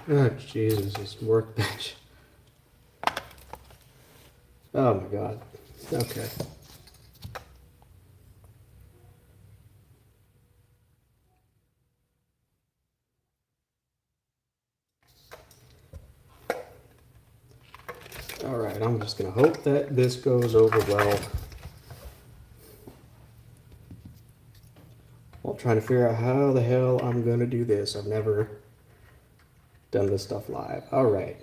Oh, Jesus, this workbench. Oh my God. Okay. Alright, I'm just gonna hope that this goes over well. While trying to figure out how the hell I'm gonna do this. I've never done this stuff live. Alright.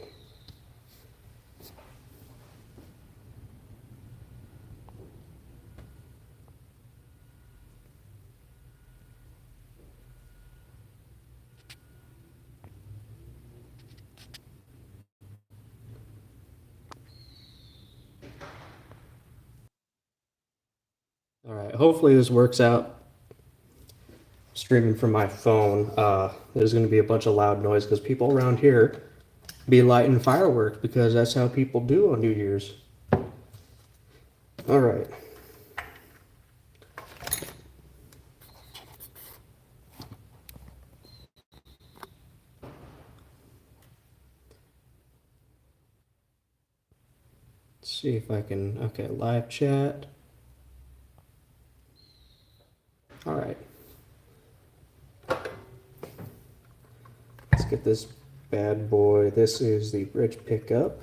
Alright, hopefully this works out. Streaming from my phone. There's going to be a bunch of loud noise because people around here be lighting fireworks because that's how people do on New Year's. Alright. Let's see if I can. Okay, live chat. Alright. Let's get this bad boy. This is the bridge pickup.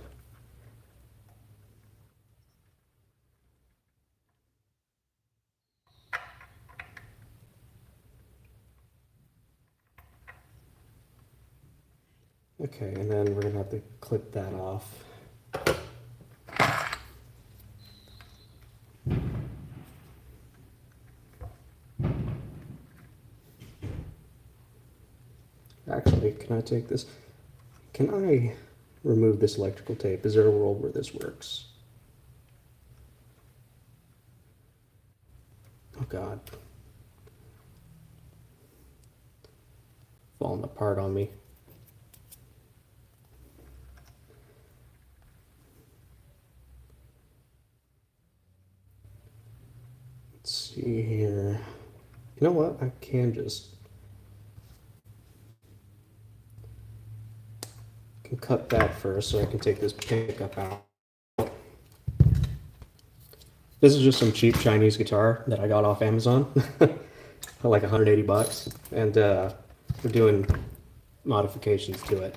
Okay, and then we're going to have to clip that off. Actually, can I take this? Can I remove this electrical tape? Is there a world where this works? Oh God. Falling apart on me. Let's see here. You know what? I can cut that first so I can take this pickup out. This is just some cheap Chinese guitar that I got off Amazon for like 180 bucks, and we're doing modifications to it.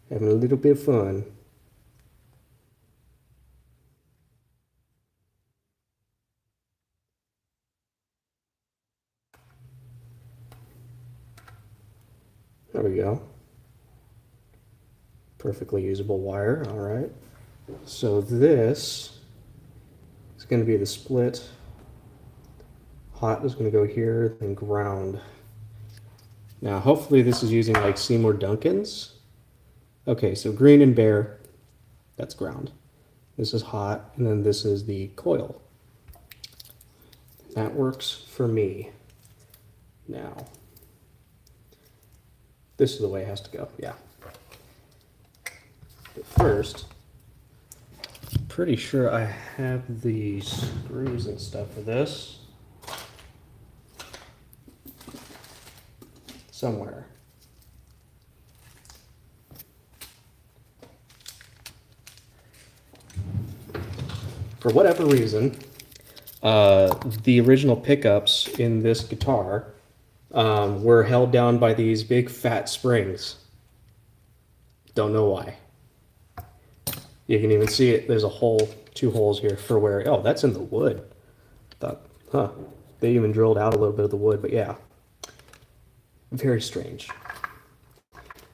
Having a little bit of fun. There we go. Perfectly usable wire, all right. So this is going to be the split. Hot is going to go here, then ground. Now, hopefully this is using like Seymour Duncan's. Okay, so green and bare, that's ground. This is hot, and then this is the coil. That works for me. Now, this is the way it has to go, yeah. But first, pretty sure I have the screws and stuff for this somewhere. For whatever reason, the original pickups in this guitar were held down by these big fat springs. Don't know why. You can even see it. There's a hole, 2 holes here for where, oh, that's in the wood. Thought, huh, they even drilled out a little bit of the wood, but yeah. Very strange.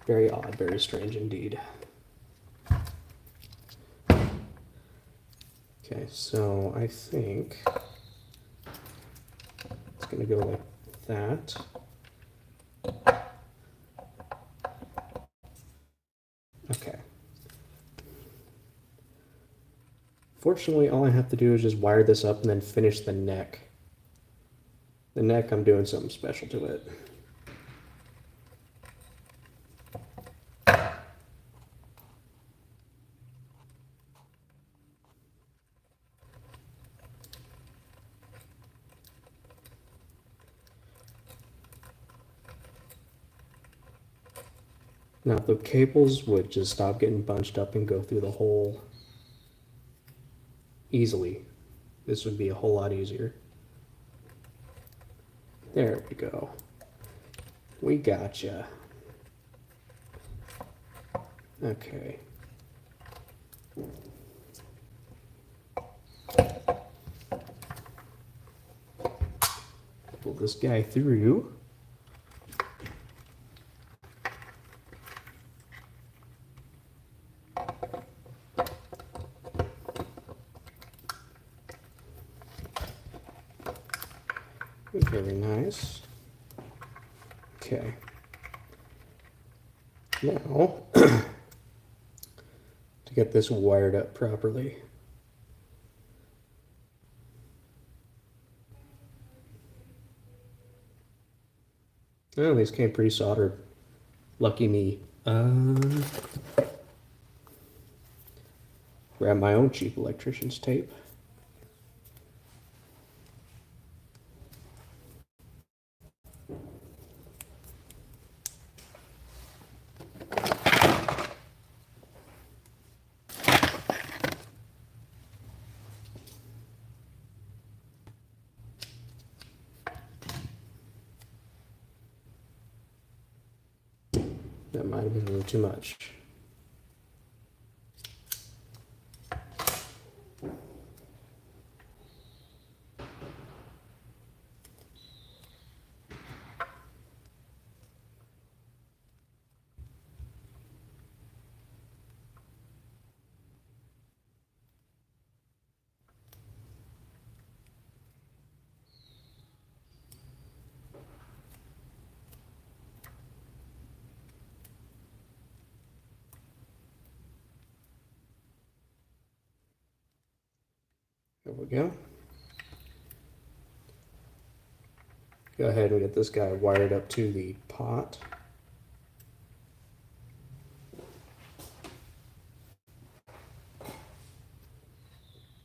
Very odd, very strange indeed. Okay, so I think it's going to go like that. Okay. Fortunately, all I have to do is just wire this up and then finish the neck. The neck, I'm doing something special to it. Now, if the cables would just stop getting bunched up and go through the hole easily, this would be a whole lot easier. There we go. We gotcha. Okay. Pull this guy through. Very nice. Okay. Now, to get this wired up properly, oh, these came pre-soldered. Lucky me. Grab my own cheap electrician's tape. That might have been a little too much. There we go. Go ahead and get this guy wired up to the pot.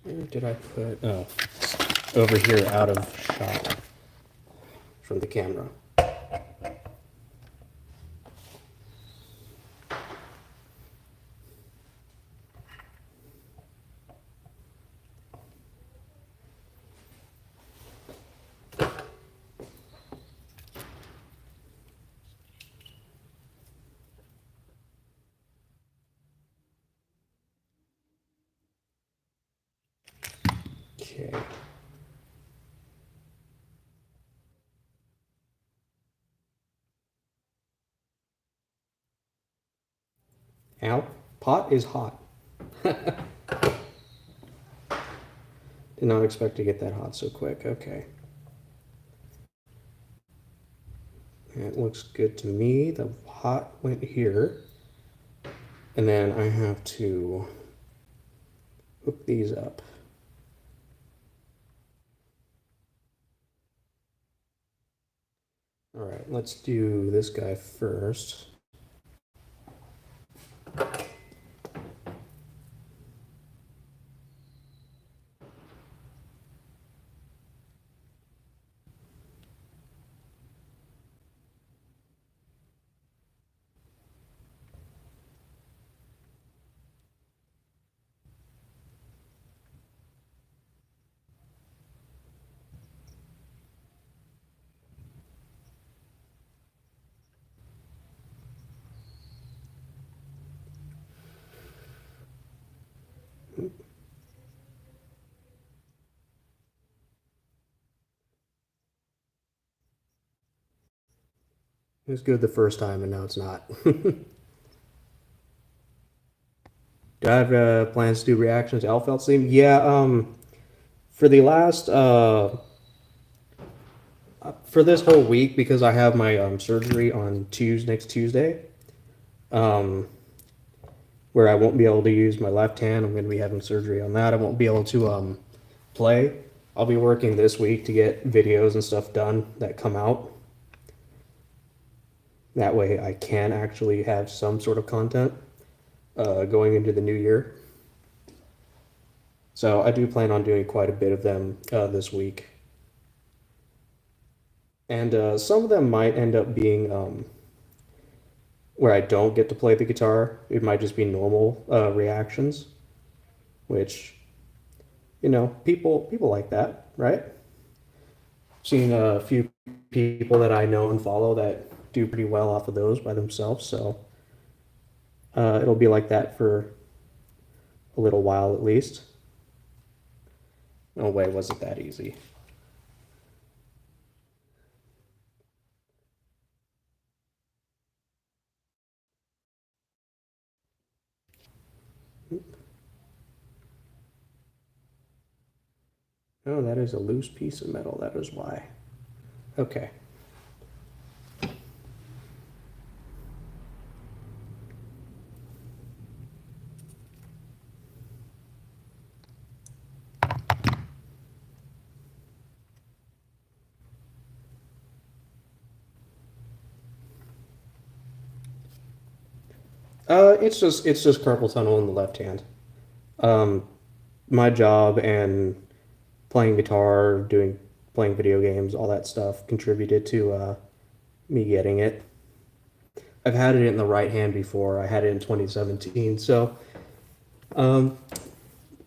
Where did I put? Oh, over here out of shot from the camera. Okay. Ow, pot is hot. Did not expect to get that hot so quick. Okay. It looks good to me. The hot went here. And then I have to hook these up. All right, let's do this guy first. It was good the first time, and now it's not. Do I have plans to do reactions to Alfeld Steam? Yeah, for the last, for this whole week, because I have my surgery on next Tuesday, where I won't be able to use my left hand. I'm going to be having surgery on that. I won't be able to play. I'll be working this week to get videos and stuff done that come out. That way I can actually have some sort of content going into the new year. So I do plan on doing quite a bit of them this week. And some of them might end up being where I don't get to play the guitar. It might just be normal reactions, which, you know, people like that, right? Seen a few people that I know and follow that do pretty well off of those by themselves, so it'll be like that for a little while at least. No way was it that easy. Oh, that is a loose piece of metal, that is why. Okay. It's just carpal tunnel in the left hand. Um, my job and playing guitar, playing video games, all that stuff contributed to me getting it. I've had it in the right hand before. I had it in 2017. So um,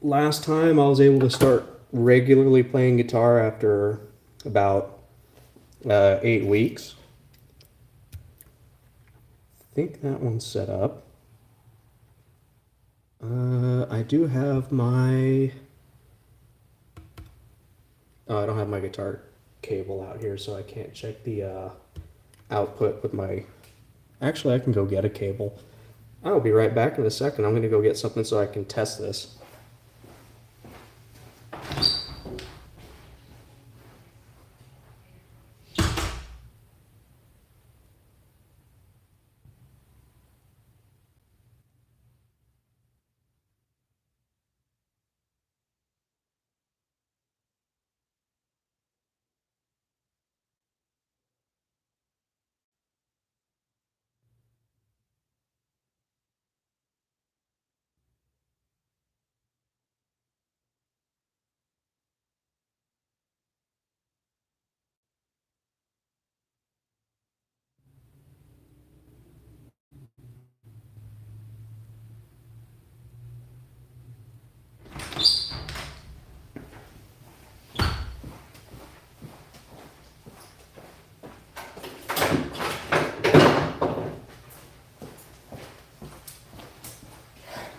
last time I was able to start regularly playing guitar after about 8 weeks. I think that one's set up. I do have my. Oh, I don't have my guitar cable out here, so I can't check the output with my. Actually, I can go get a cable. I'll be right back in a second. I'm going to go get something so I can test this.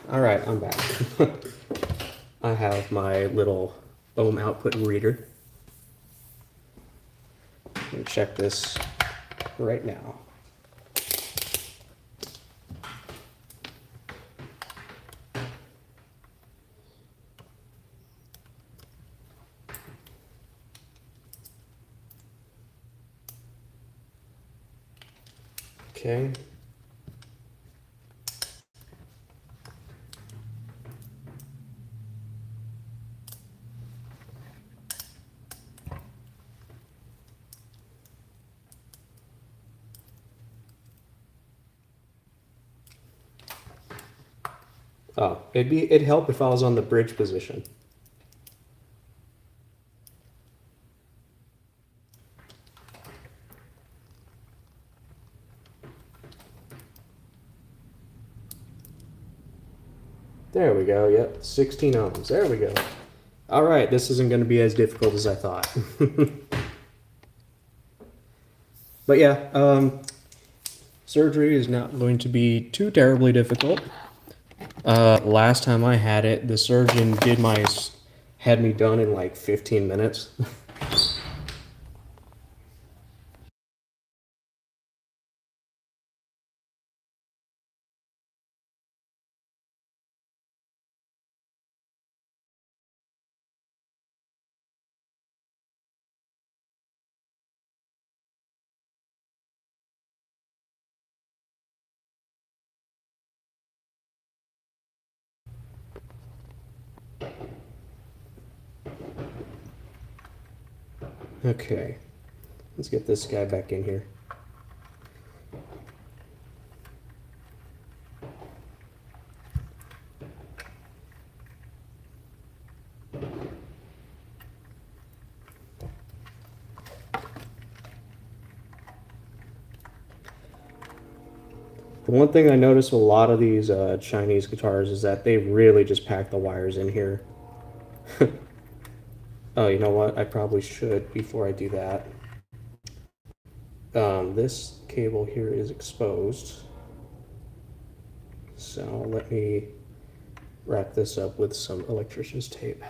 All right, I'm back. I have my little ohm output reader. I'm going to check this right now. Okay. Oh, it'd help if I was on the bridge position. There we go. Yep, 16 ohms. There we go. All right, this isn't going to be as difficult as I thought. But yeah, surgery is not going to be too terribly difficult. Last time I had it, the surgeon had me done in like 15 minutes. Okay, let's get this guy back in here. The one thing I notice with a lot of these Chinese guitars is that they really just pack the wires in here. Oh, you know what? I probably should, before I do that. This cable here is exposed. So let me wrap this up with some electrician's tape.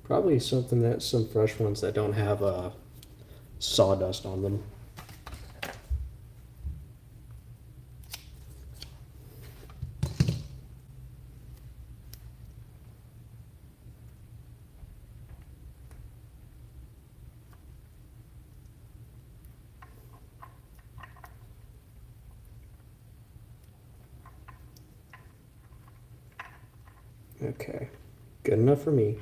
Probably something that some fresh ones that don't have sawdust on them. Okay, good enough for me.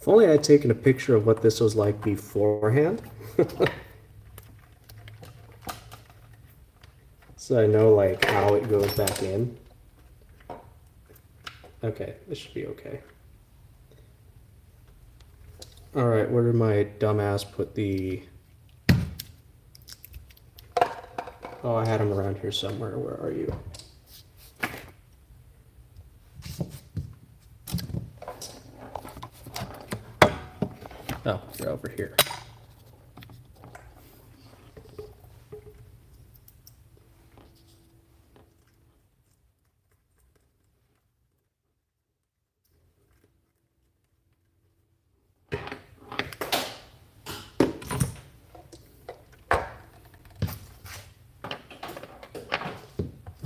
If only I had taken a picture of what this was like beforehand. So I know like how it goes back in. Okay, this should be okay. All right, where did my dumbass put the... Oh, I had them around here somewhere. Where are you? Oh, you're over here.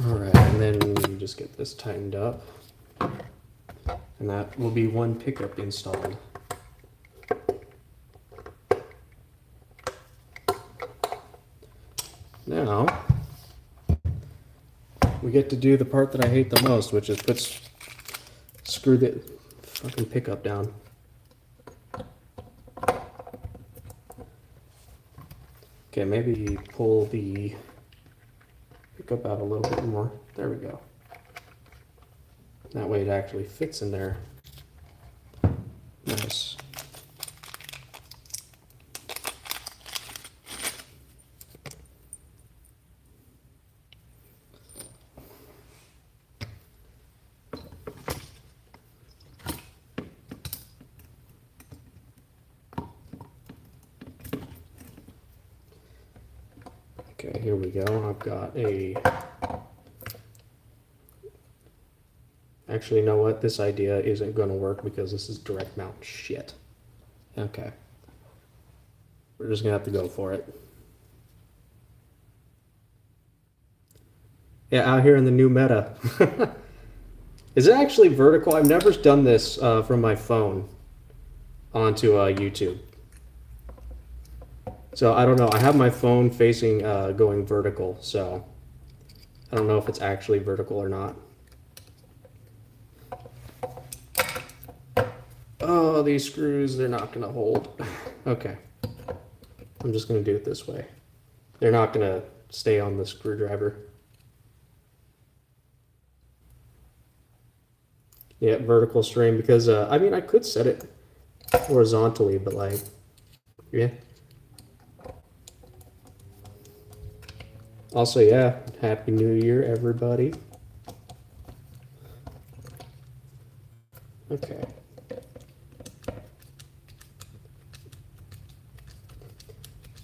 All right, and then you just get this tightened up. And that will be one pickup installed. Now, we get to do the part that I hate the most, which is screw the fucking pickup down. Okay, maybe pull the pickup out a little bit more. There we go. That way it actually fits in there. Nice. Okay, here we go. I've got a... Actually, you know what? This idea isn't going to work because this is direct mount shit. Okay. We're just going to have to go for it. Yeah, out here in the new meta. Is it actually vertical? I've never done this from my phone onto YouTube. So I don't know. I have my phone facing going vertical, so I don't know if it's actually vertical or not. Oh, these screws, they're not going to hold. Okay. I'm just going to do it this way. They're not going to stay on the screwdriver. Yeah, vertical string, because, I mean, I could set it horizontally, but like, yeah. Also, yeah, Happy New Year, everybody. Okay.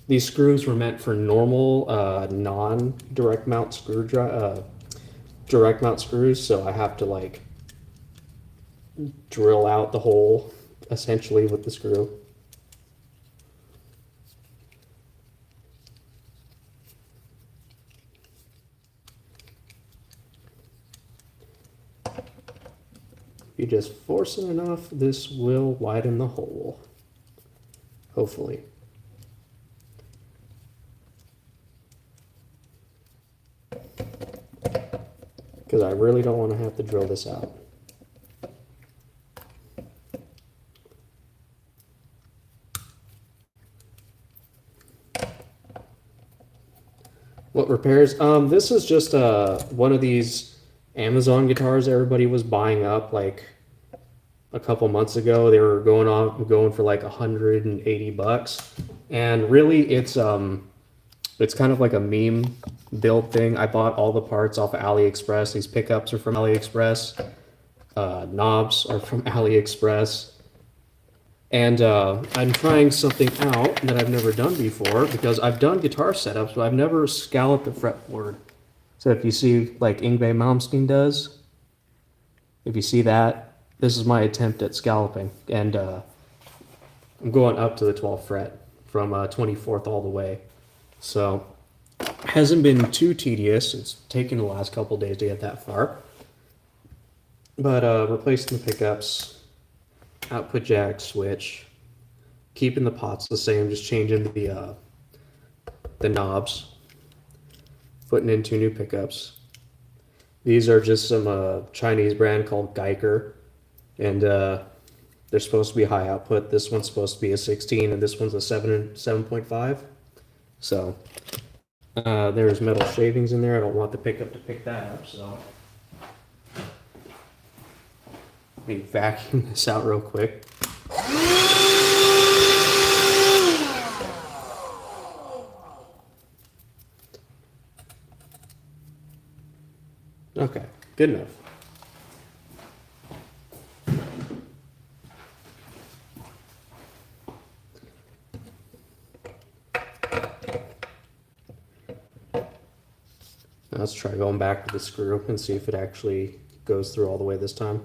These screws were meant for normal, non-direct mount direct mount screws, so I have to like drill out the hole essentially with the screw. If you just force it enough, this will widen the hole. Hopefully. because I really don't want to have to drill this out. What repairs? This is just one of these Amazon guitars everybody was buying up like a couple months ago. They were going for like $180, and really it's kind of like a meme build thing. I bought all the parts off of AliExpress. These pickups are from AliExpress. Knobs are from AliExpress. And I'm trying something out that I've never done before, because I've done guitar setups, but I've never scalloped a fretboard. So if you see like Yngwie Malmsteen does, if you see that, this is my attempt at scalloping. And I'm going up to the 12th fret from 24th all the way. So it hasn't been too tedious. It's taken the last couple days to get that far. But replacing the pickups, output jack switch, keeping the pots the same, just changing the knobs, putting in 2 new pickups. These are just some Chinese brand called Geiger, and they're supposed to be high output. This one's supposed to be a 16, and this one's a 7.5. So there's metal shavings in there. I don't want the pickup to pick that up, so let me vacuum this out real quick. Okay, good enough. Now let's try going back with the screw and see if it actually goes through all the way this time.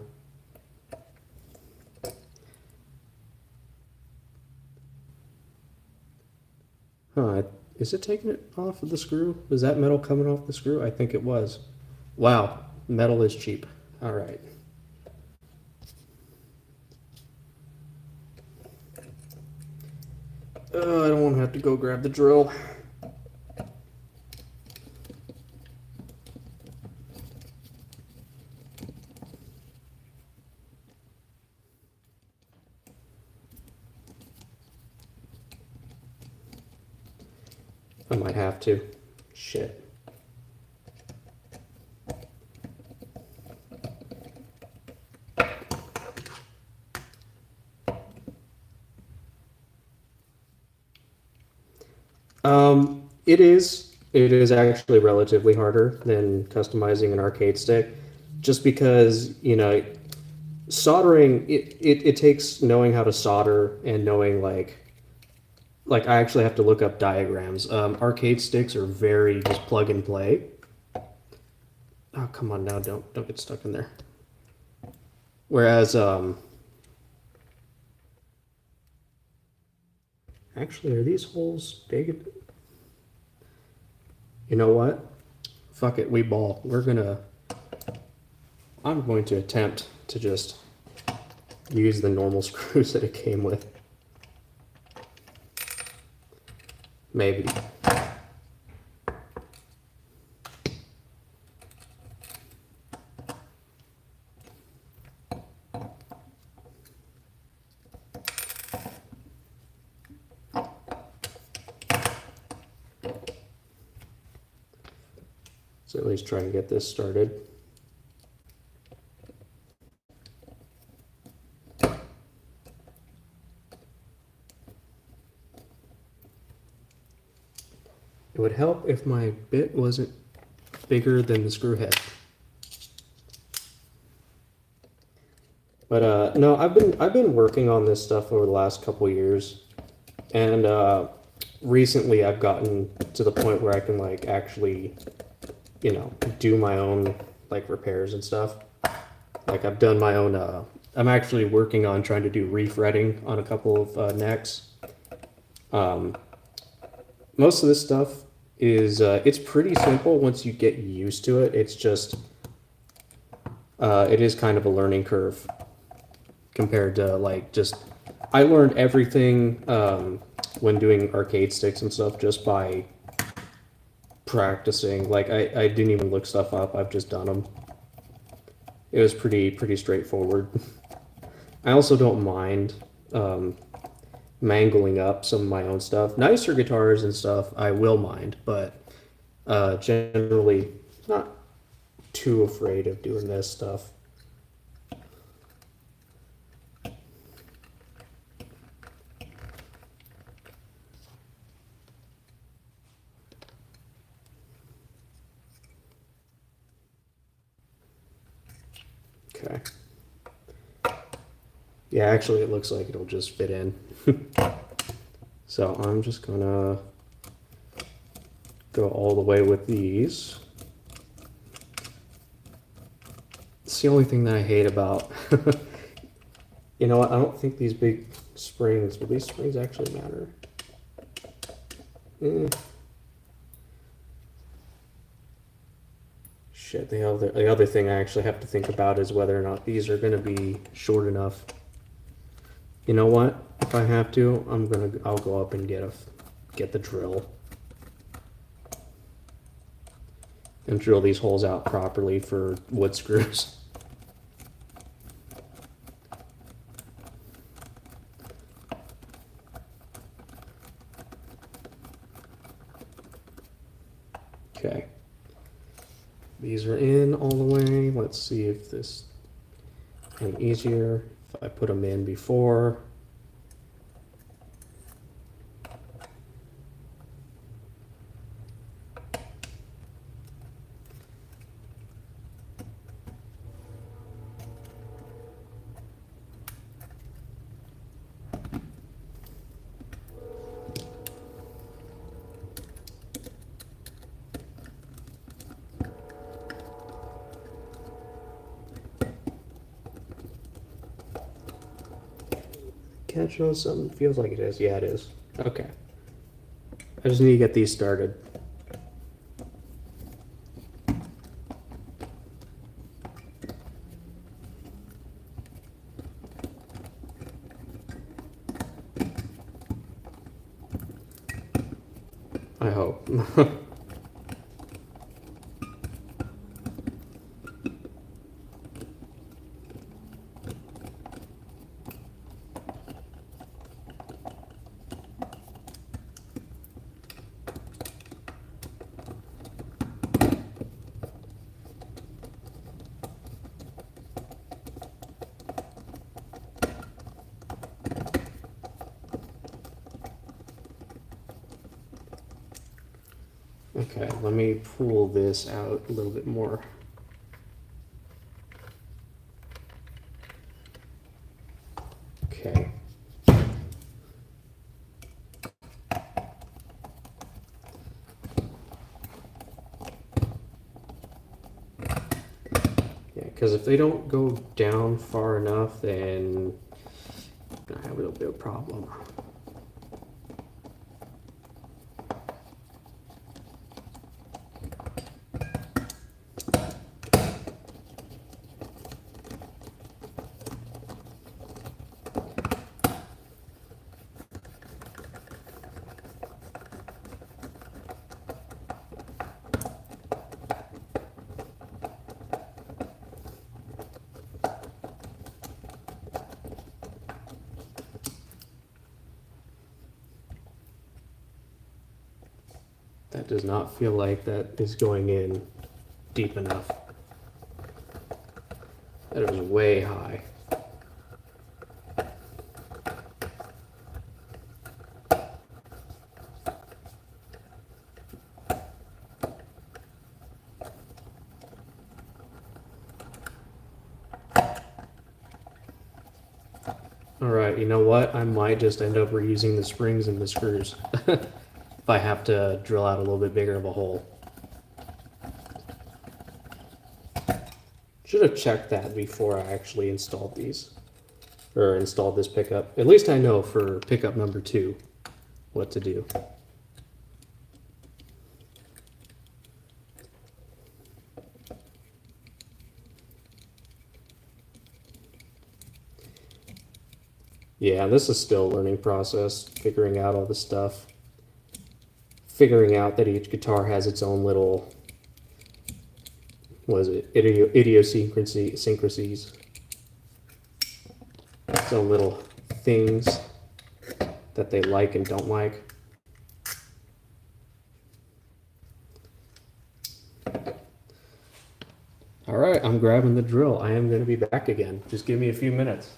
Huh, is it taking it off of the screw? Was that metal coming off the screw? I think it was. Wow, metal is cheap. All right. I don't want to have to go grab the drill. I might have to. Shit. It is actually relatively harder than customizing an arcade stick, just because, you know, soldering, it takes knowing how to solder and knowing like I actually have to look up diagrams. Arcade sticks are very just plug and play. Oh, come on now, don't get stuck in there. Whereas actually, are these holes big? You know what? Fuck it, we ball. I'm going to attempt to just use the normal screws that it came with. Maybe. So at least try and get this started. It would help if my bit wasn't bigger than the screw head. But no, I've been working on this stuff over the last couple years, and recently I've gotten to the point where I can like actually, you know, do my own like repairs and stuff. Like I've done my own. I'm actually working on trying to do refretting on a couple of necks. Most of this stuff is it's pretty simple once you get used to it. It's just it is kind of a learning curve compared to like just I learned everything when doing arcade sticks and stuff just by practicing. Like I didn't even look stuff up. I've just done them. It was pretty straightforward. I also don't mind mangling up some of my own stuff. Nicer guitars and stuff I will mind, but generally not too afraid of doing this stuff. Okay. Yeah, actually it looks like it'll just fit in. So I'm just gonna go all the way with these. It's the only thing that I hate about, you know what, I don't think these big springs, will these springs actually matter? Shit, the other thing I actually have to think about is whether or not these are gonna be short enough. You know what? If I have to, I'll go up and get the drill and drill these holes out properly for wood screws. Okay. These are in all the way. Let's see if this is any easier if I put them in before. Catch on something? Feels like it is. Yeah, it is. Okay. I just need to get these started. I hope. Okay, let me pull this out a little bit more. Okay. Yeah, because if they don't go down far enough, then I have a little bit of a problem. That does not feel like that is going in deep enough. That is way high. Alright, you know what? I might just end up reusing the springs and the screws. If I have to drill out a little bit bigger of a hole. Should have checked that before I actually installed these. Or installed this pickup. At least I know for pickup number 2 what to do. Yeah, this is still a learning process, figuring out all this stuff. figuring out that each guitar has its own little, what is it, idiosyncrasies, its own little things that they like and don't like. All right, I'm grabbing the drill. I am going to be back again. Just give me a few minutes.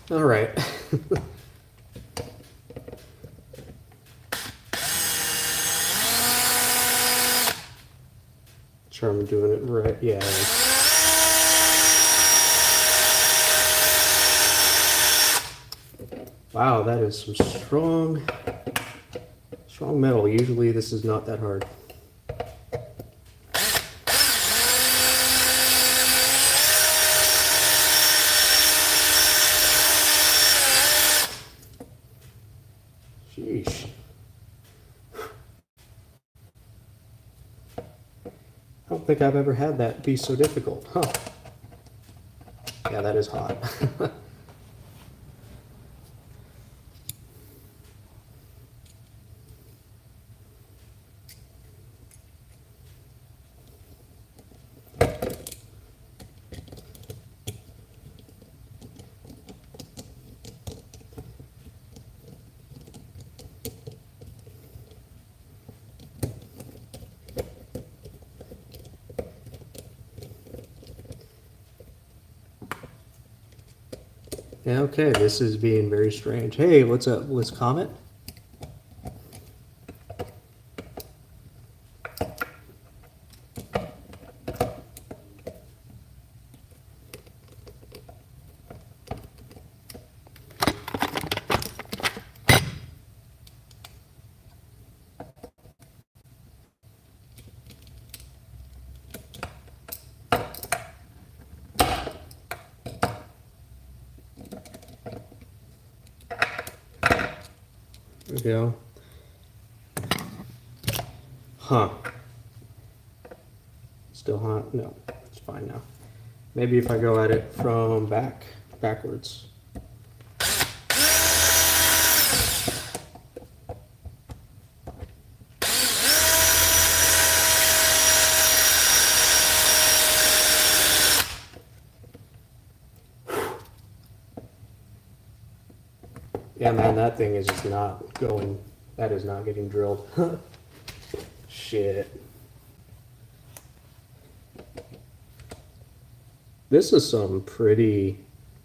All right. Sure I'm doing it right. Yeah. Wow, that is some strong metal. Usually this is not that hard. Sheesh. I don't think I've ever had that be so difficult, huh? Yeah, that is hot. Okay, this is being very strange. Hey, what's up? What's Comet? There we go. Huh. Still hot? No, it's fine now. Maybe if I go at it from backwards. Yeah, man, that thing is just not going, that is not getting drilled. Shit. This is some pretty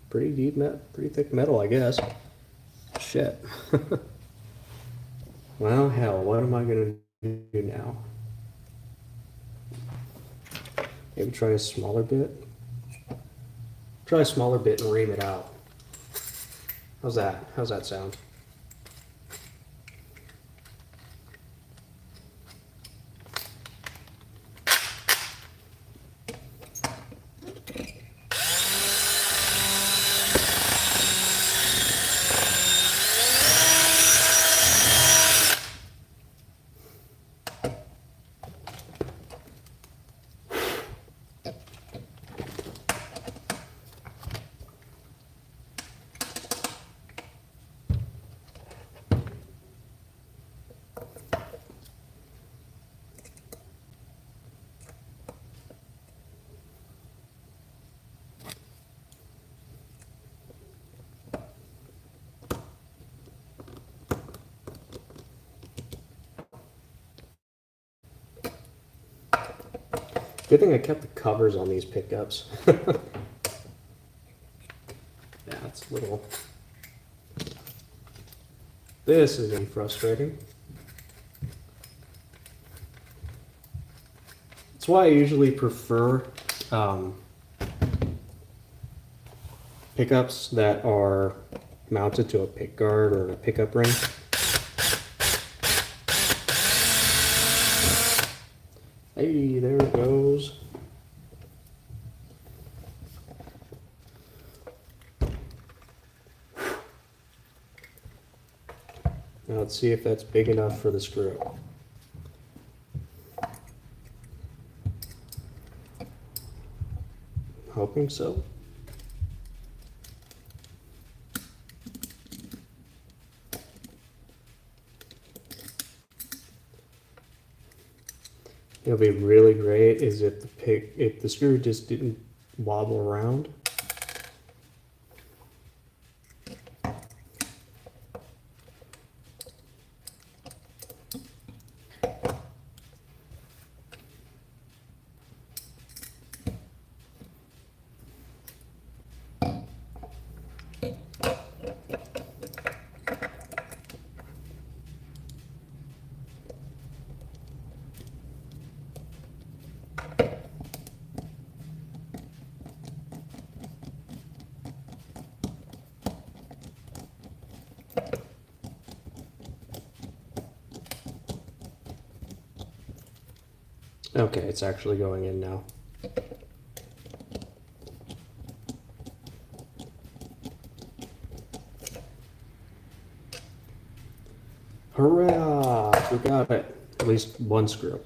deep pretty thick metal, I guess. Shit. Well, hell, what am I gonna do now? Maybe try a smaller bit? Try a smaller bit and ream it out. How's that? How's that sound? Good thing I kept the covers on these pickups. Yeah, it's a little... This is getting frustrating. That's why I usually prefer pickups that are mounted to a pick guard or a pickup ring. Hey, there it goes. Now let's see if that's big enough for the screw. Hoping so. It'll be really great is if the screw just didn't wobble around. Okay, it's actually going in now. Hurrah! We got it. At least one screw.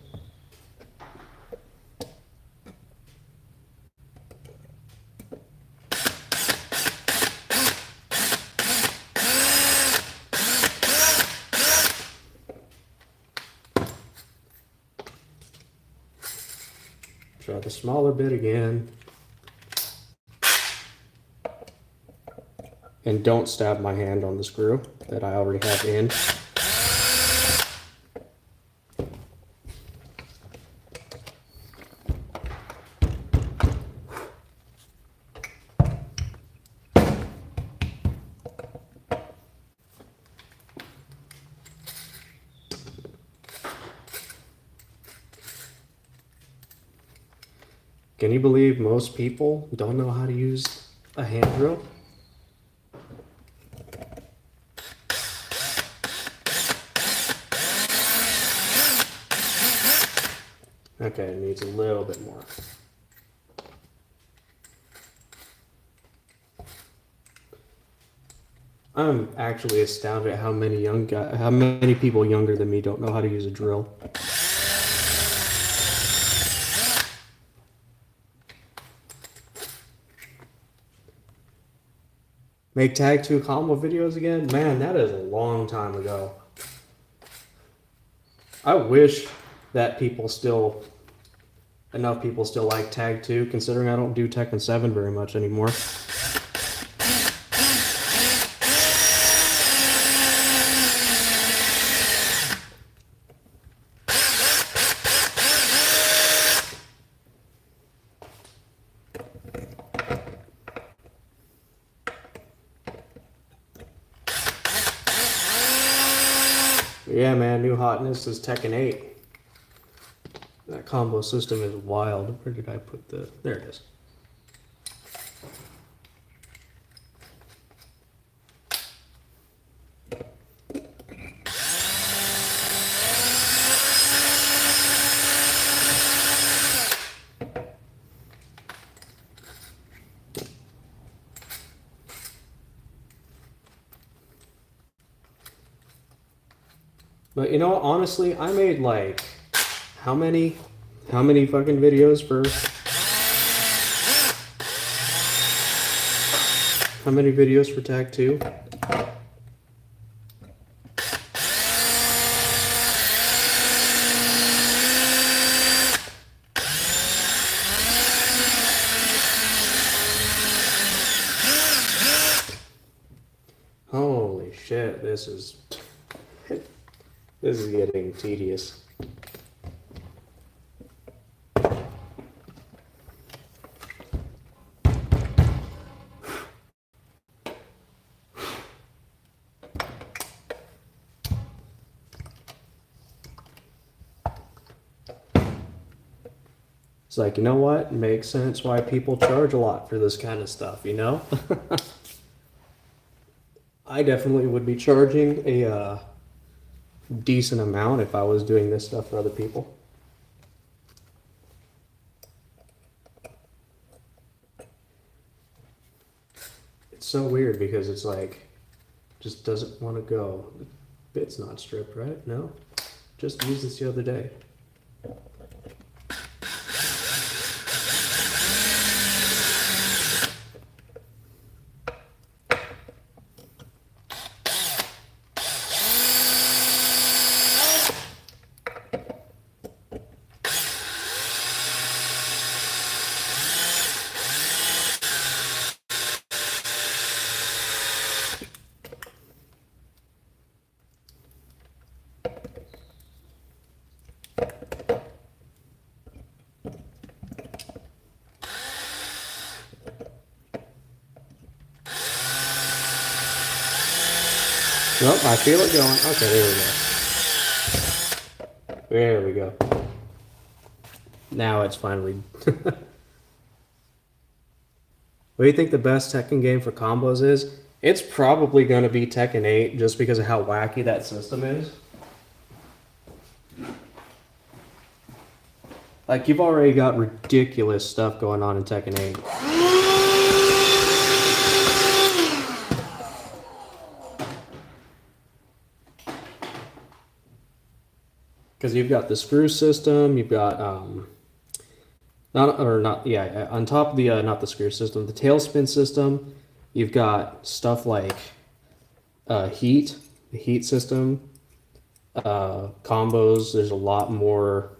Try the smaller bit again. And don't stab my hand on the screw that I already have in. Can you believe most people don't know how to use a hand drill? Okay, it needs a little bit more. I'm actually astounded at how many people younger than me don't know how to use a drill. Make Tag 2 combo videos again? Man, that is a long time ago. I wish that enough people still like Tag 2, considering I don't do Tekken 7 very much anymore. Yeah, man, new hotness is Tekken 8. That combo system is wild. Where did I put the... There it is. But you know, honestly, I made like how many fucking videos for Tag 2? Holy shit, this is getting tedious. It's like, you know what? It makes sense why people charge a lot for this kind of stuff, you know? I definitely would be charging a decent amount if I was doing this stuff for other people. It's so weird because it's like, just doesn't want to go. The bit's not stripped, right? No? Just used this the other day. Nope, I feel it going. Okay, there we go. There we go. Now it's finally... What do you think the best Tekken game for combos is? It's probably going to be Tekken 8 just because of how wacky that system is. Like, you've already got ridiculous stuff going on in Tekken 8. Because you've got the screw system, you've got on top of the not the screw system, the tailspin system, you've got stuff like the heat system, combos. There's a lot more.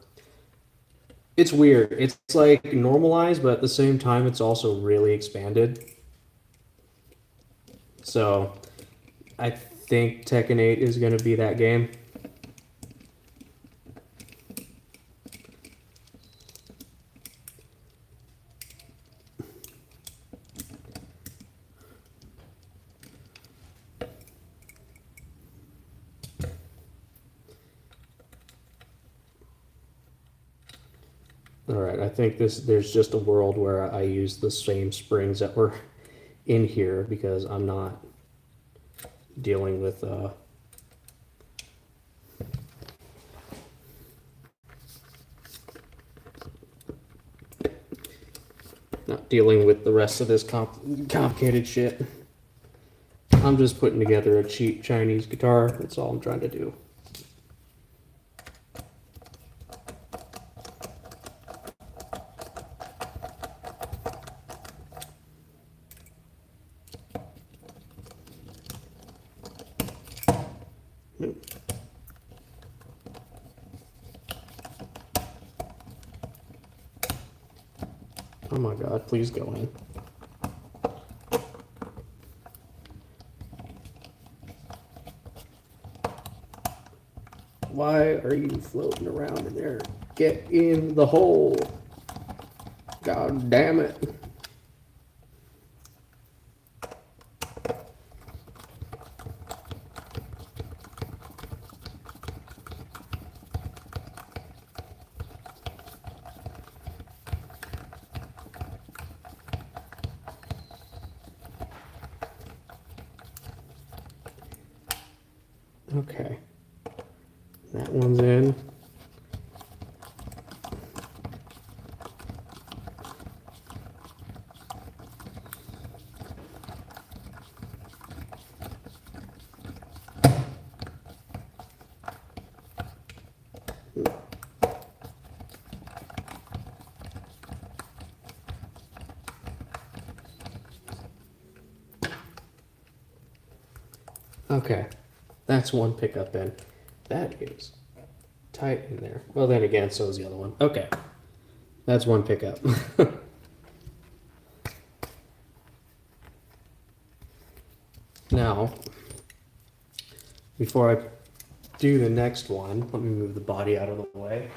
It's weird. It's like normalized, but at the same time, it's also really expanded. So I think Tekken 8 is going to be that game. Alright, I think there's just a world where I use the same springs that were in here because I'm not dealing with the rest of this complicated shit. I'm just putting together a cheap Chinese guitar. That's all I'm trying to do. Oh my god, please go in. Why are you floating around in there? Get in the hole. God damn it. Okay, that one's in. Okay. That's one pickup in. That is tight in there. Well, then again, so is the other one. Okay. That's one pickup. Now, before I do the next one, let me move the body out of the way.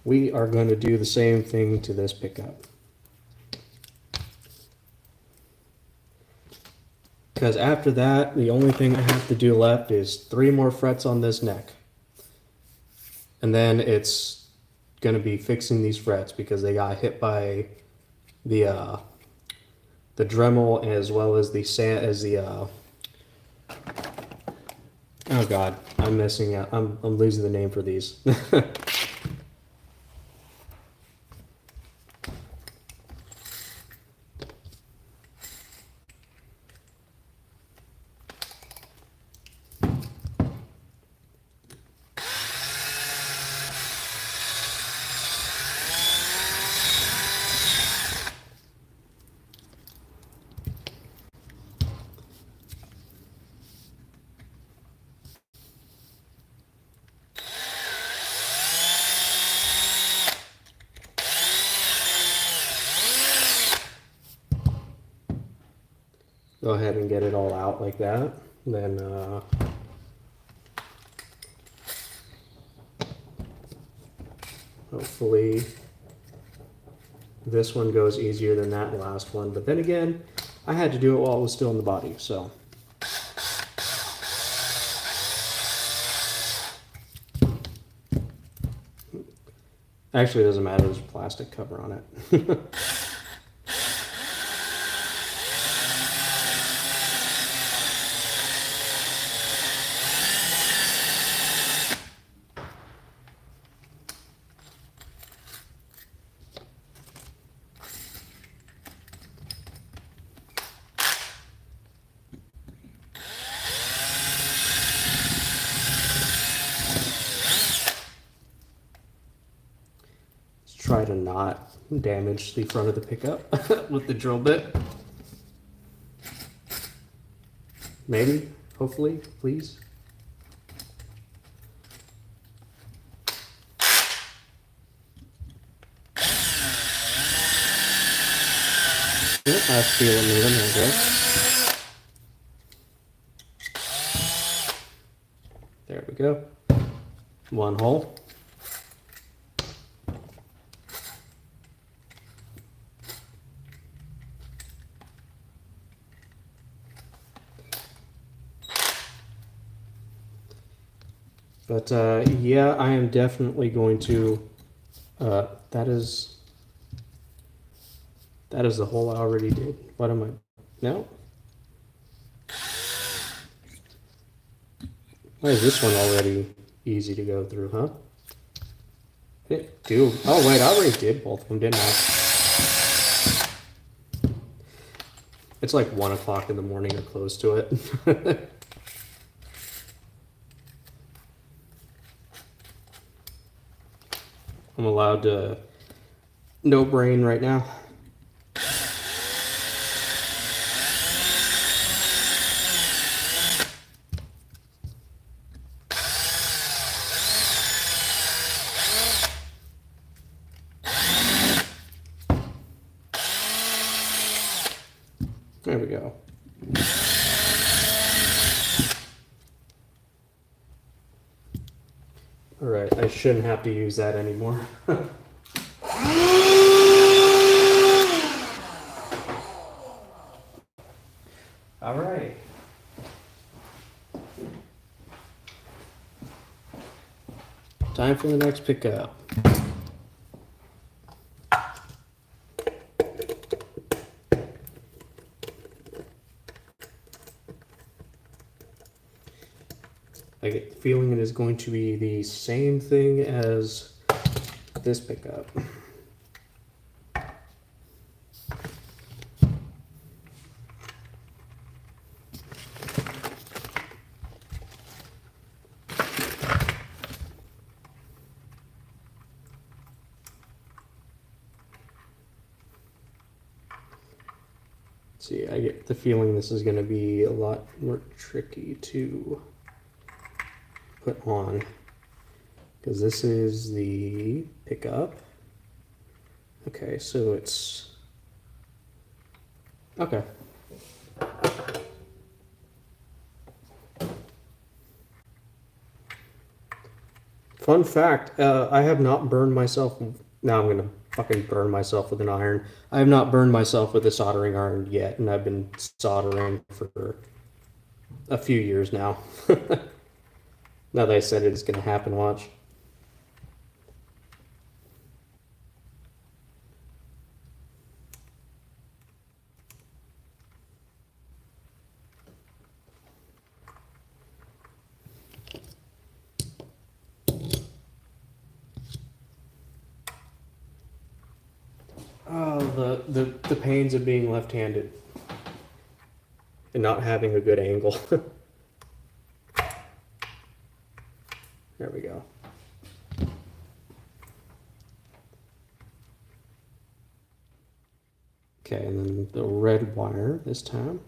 We are going to do the same thing to this pickup. Because after that, the only thing I have to do left is 3 more frets on this neck. And then it's going to be fixing these frets because they got hit by the Dremel as well as oh god, I'm messing up. I'm losing the name for these. Go ahead and get it all out like that. Then hopefully this one goes easier than that last one. But then again, I had to do it while it was still in the body, so. Actually, it doesn't matter, there's a plastic cover on it. Try to not damage the front of the pickup with the drill bit. Maybe, hopefully, please. Yep, I feel it moving, there we go. There we go. One hole. But yeah, I am definitely going to, that is the hole I already did. What am I, no? Why is this one already easy to go through, huh? Oh wait, I already did both of them, didn't I? It's like 1 o'clock in the morning or close to it. I'm allowed to no brain right now. There we go. All right, I shouldn't have to use that anymore. All right. Time for the next pickup. I get the feeling it is going to be the same thing as this pickup. See, I get the feeling this is going to be a lot more tricky to put on, because this is the pickup. Okay, so it's okay. Fun fact, I have not burned myself. Now I'm gonna fucking burn myself with an iron. I have not burned myself with a soldering iron yet, and I've been soldering for a few years now. Now that I said it, it's going to happen, watch. Oh, the pains of being left-handed and not having a good angle. There we go. Okay, and then the red wire this time.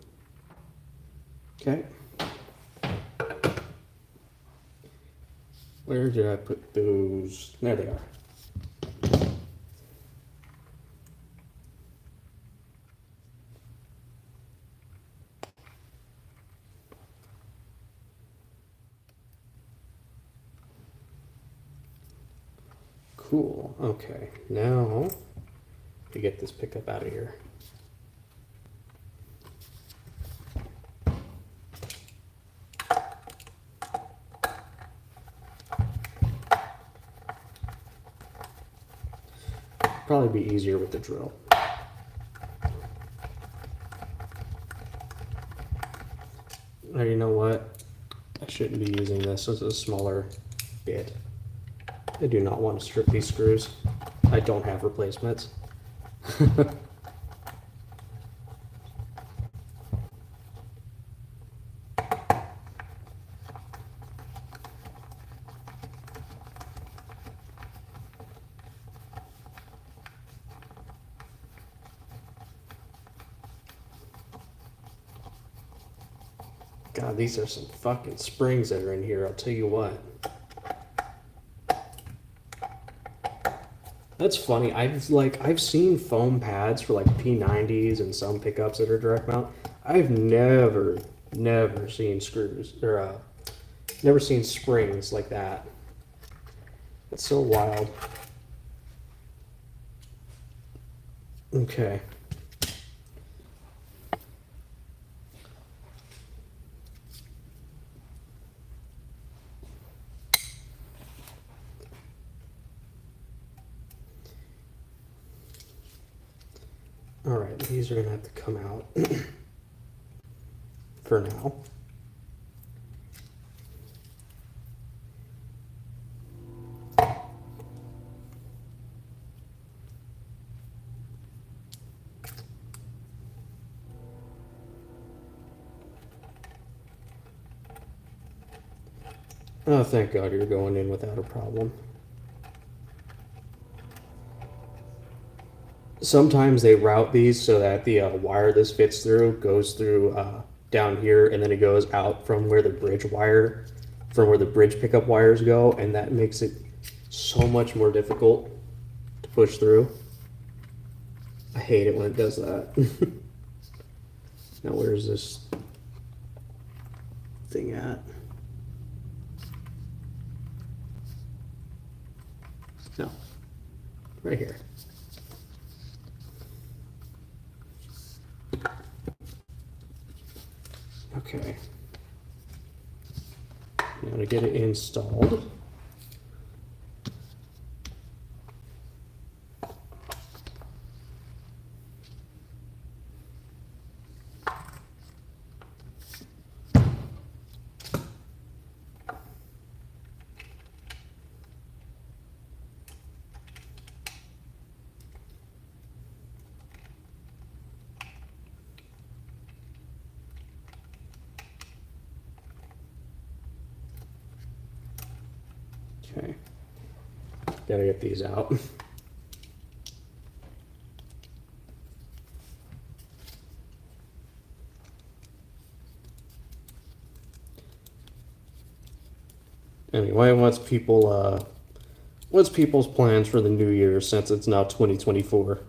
Okay. Where did I put those? There they are. Cool. Okay, now to get this pickup out of here. Probably be easier with the drill. Or you know what? I shouldn't be using this as a smaller bit. I do not want to strip these screws. I don't have replacements. God, these are some fucking springs that are in here, I'll tell you what. That's funny. I've seen foam pads for like P90s and some pickups that are direct mount. I've never seen screws or never seen springs like that. That's so wild. Okay. All right, these are gonna have to come out for now. Oh, thank God you're going in without a problem. Sometimes they route these so that the wire this fits through goes through down here, and then it goes out from where the bridge pickup wires go, and that makes it so much more difficult to push through. I hate it when it does that. Now where's this thing at? No, right here. Okay. Now to get it installed. Okay, gotta get these out. Anyway, what's people's plans for the new year since it's now 2024?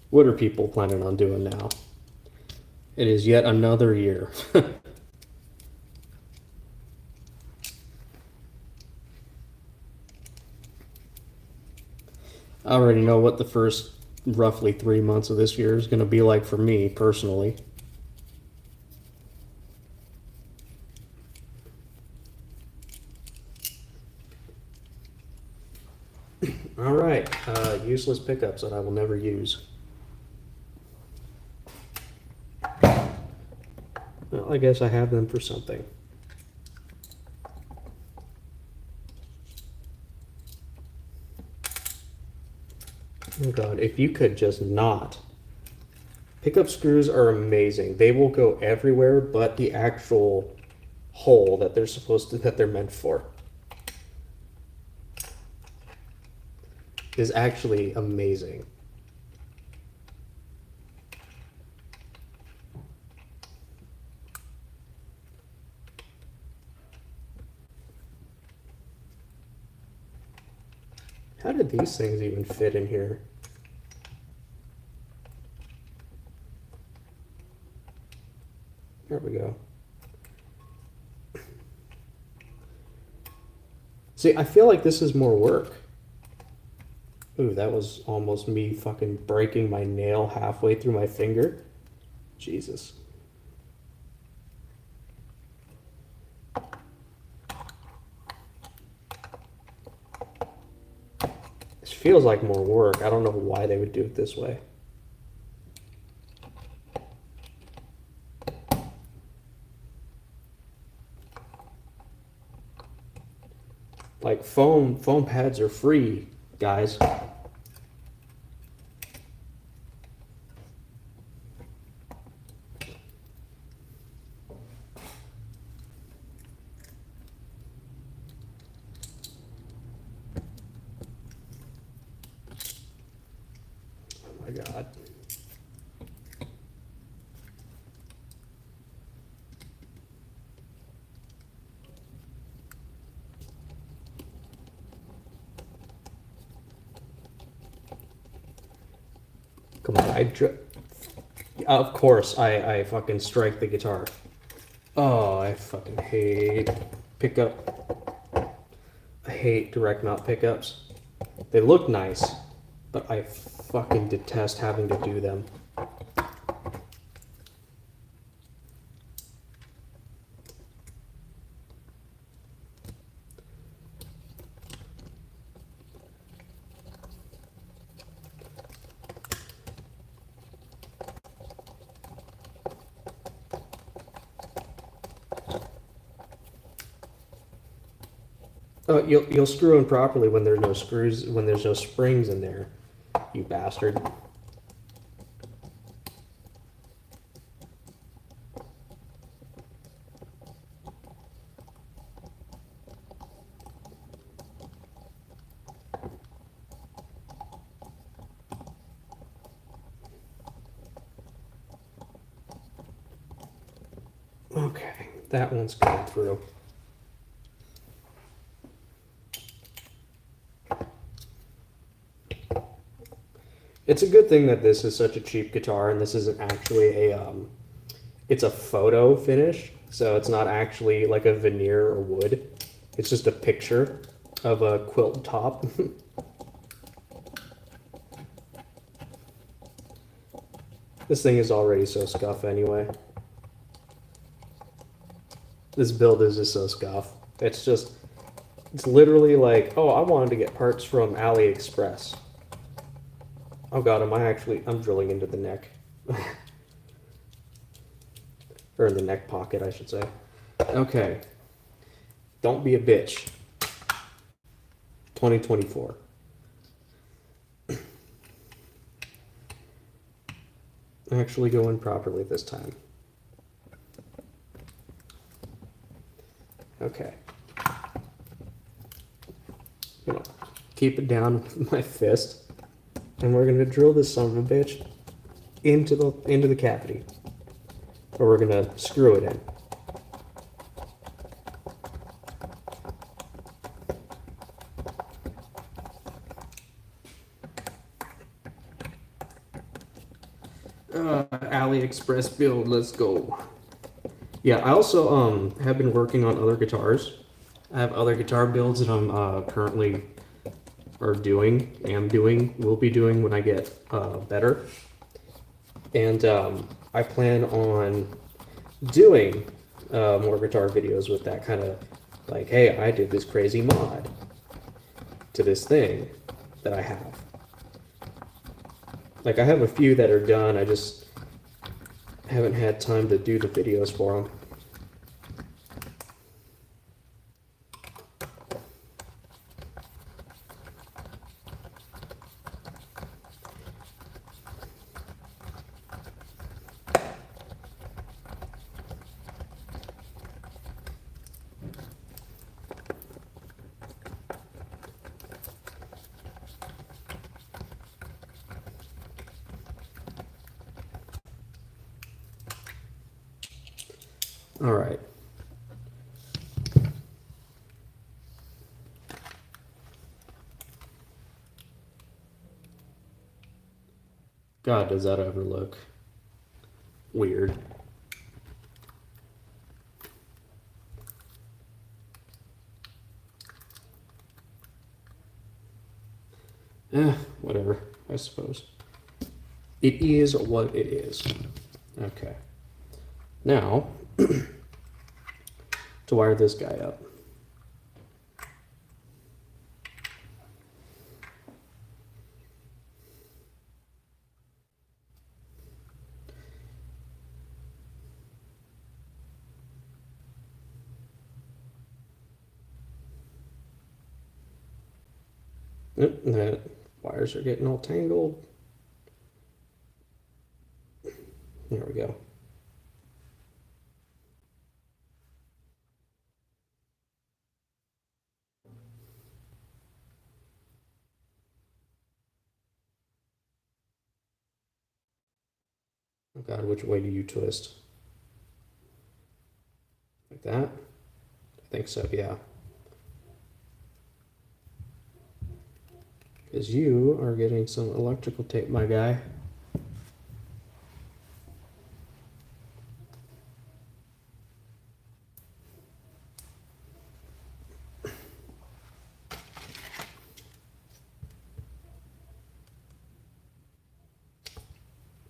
What are people planning on doing now? It is yet another year. I already know what the first roughly 3 months of this year is going to be like for me personally. All right, useless pickups that I will never use. Well, I guess I have them for something. Oh God, if you could just not. Pickup screws are amazing. They will go everywhere but the actual hole that they're meant for. Is actually amazing. How did these things even fit in here? There we go. See, I feel like this is more work. Ooh, that was almost me fucking breaking my nail halfway through my finger. Jesus. This feels like more work. I don't know why they would do it this way. Like foam pads are free, guys. Oh my God. Come on, of course, I fucking strike the guitar. Oh, I fucking hate pickup. I hate direct mount pickups. They look nice, but I fucking detest having to do them. Oh, you'll screw in properly when there's no screws, when there's no springs in there, you bastard. Okay, that one's going through. It's a good thing that this is such a cheap guitar and this isn't actually a, it's a photo finish, so it's not actually like a veneer or wood. It's just a picture of a quilt top. This thing is already so scuff anyway. This build is just so scuff. It's literally like, oh, I wanted to get parts from AliExpress. Oh God, I'm drilling into the neck. Or in the neck pocket, I should say. Okay. Don't be a bitch. 2024. Actually go in properly this time. Okay. You know, keep it down with my fist. And we're gonna drill this son of a bitch into the cavity. Or we're gonna screw it in. AliExpress build, let's go. Yeah, I also have been working on other guitars. I have other guitar builds that I'm currently or am doing, will be doing when I get better. And I plan on doing more guitar videos with that kind of like, hey, I did this crazy mod to this thing that I have. Like, I have a few that are done, I just haven't had time to do the videos for them. All right. God, does that ever look weird? Whatever, I suppose. It is what it is. Okay. Now, to wire this guy up. The wires are getting all tangled. There we go. Oh God, which way do you twist? Like that? I think so, yeah. Because you are getting some electrical tape, my guy.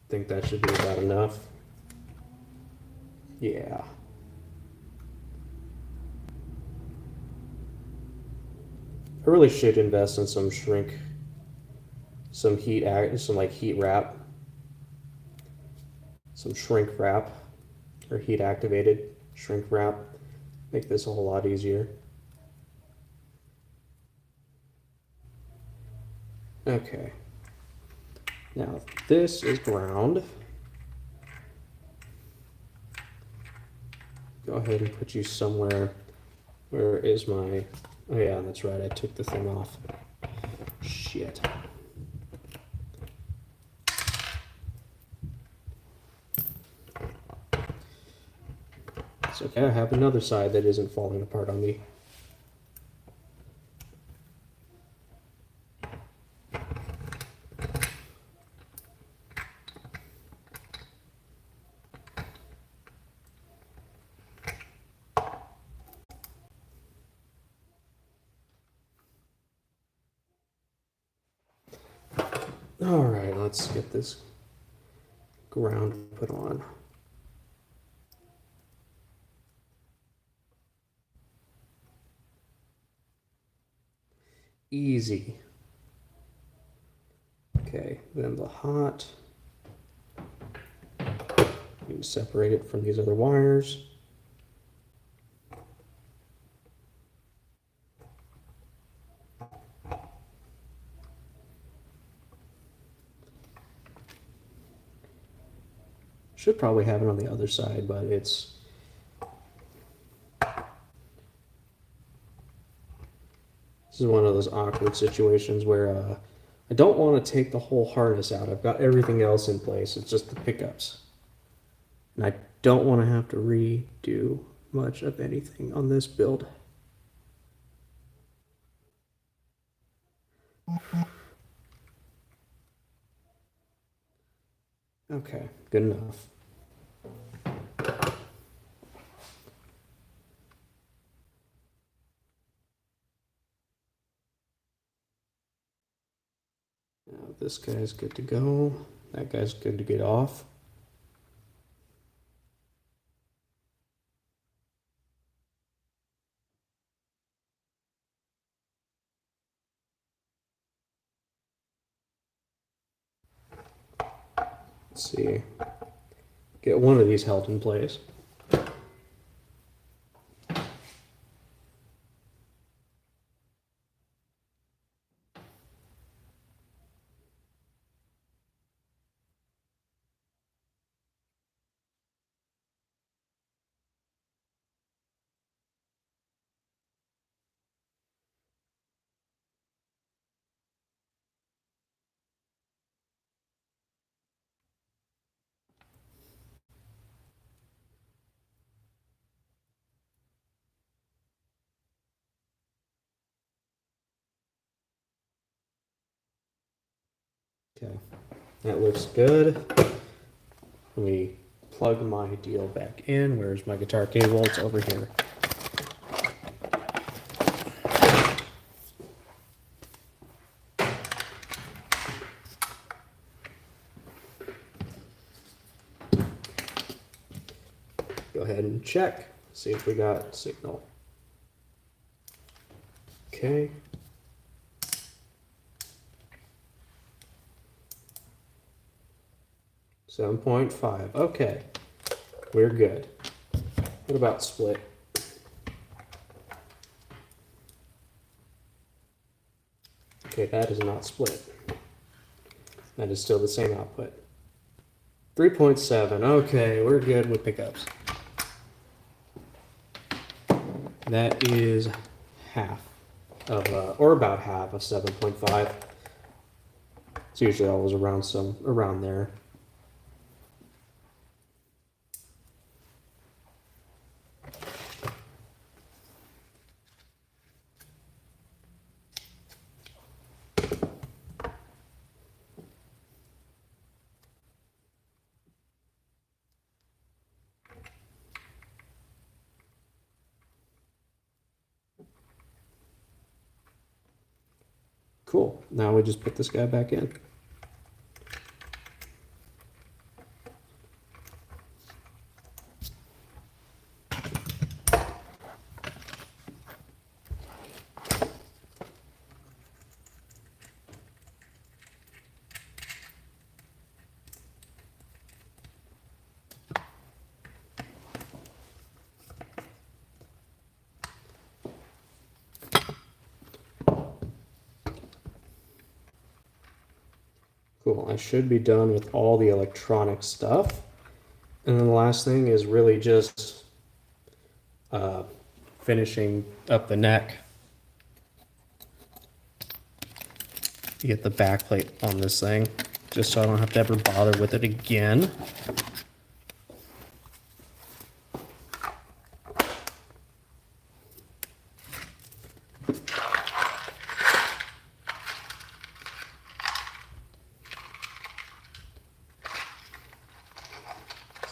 Think that should be about enough. Yeah. I really should invest in some shrink, some heat wrap, some shrink wrap, or heat activated shrink wrap. Make this a whole lot easier. Okay. Now this is ground. Go ahead and put you somewhere. Where is my... Oh yeah, that's right, I took the thing off. Shit. It's okay, I have another side that isn't falling apart on me. All right, let's get this ground put on. Easy. Okay, then the hot. You can separate it from these other wires. Should probably have it on the other side, but it's... This is one of those awkward situations where I don't want to take the whole harness out. I've got everything else in place. It's just the pickups. And I don't want to have to redo much of anything on this build. Okay, good enough. This guy's good to go. That guy's good to get off. Let's see. Get one of these held in place. Okay, that looks good. Let me plug my deal back in. Where's my guitar cable? It's over here. Go ahead and check, see if we got signal. Okay. .5. Okay, we're good. What about split? Okay, that is not split. That is still the same output. 3.7. Okay, we're good with pickups. That is half of, or about half of 7.5. It's usually always around there. Cool. Now we just put this guy back in. Cool, I should be done with all the electronic stuff. And then the last thing is really just finishing up the neck. Get the back plate on this thing, just so I don't have to ever bother with it again.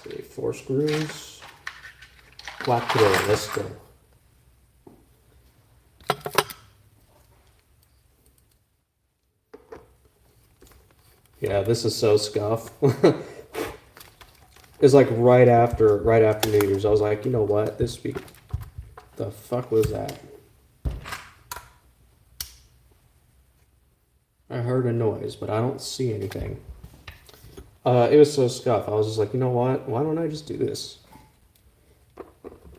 See, 4 screws. Black today, let's go. Yeah, this is so scuff. It's like right after New Year's, I was like, you know what? This week, the fuck was that? I heard a noise, but I don't see anything. It was so scuff. I was just like, you know what? Why don't I just do this?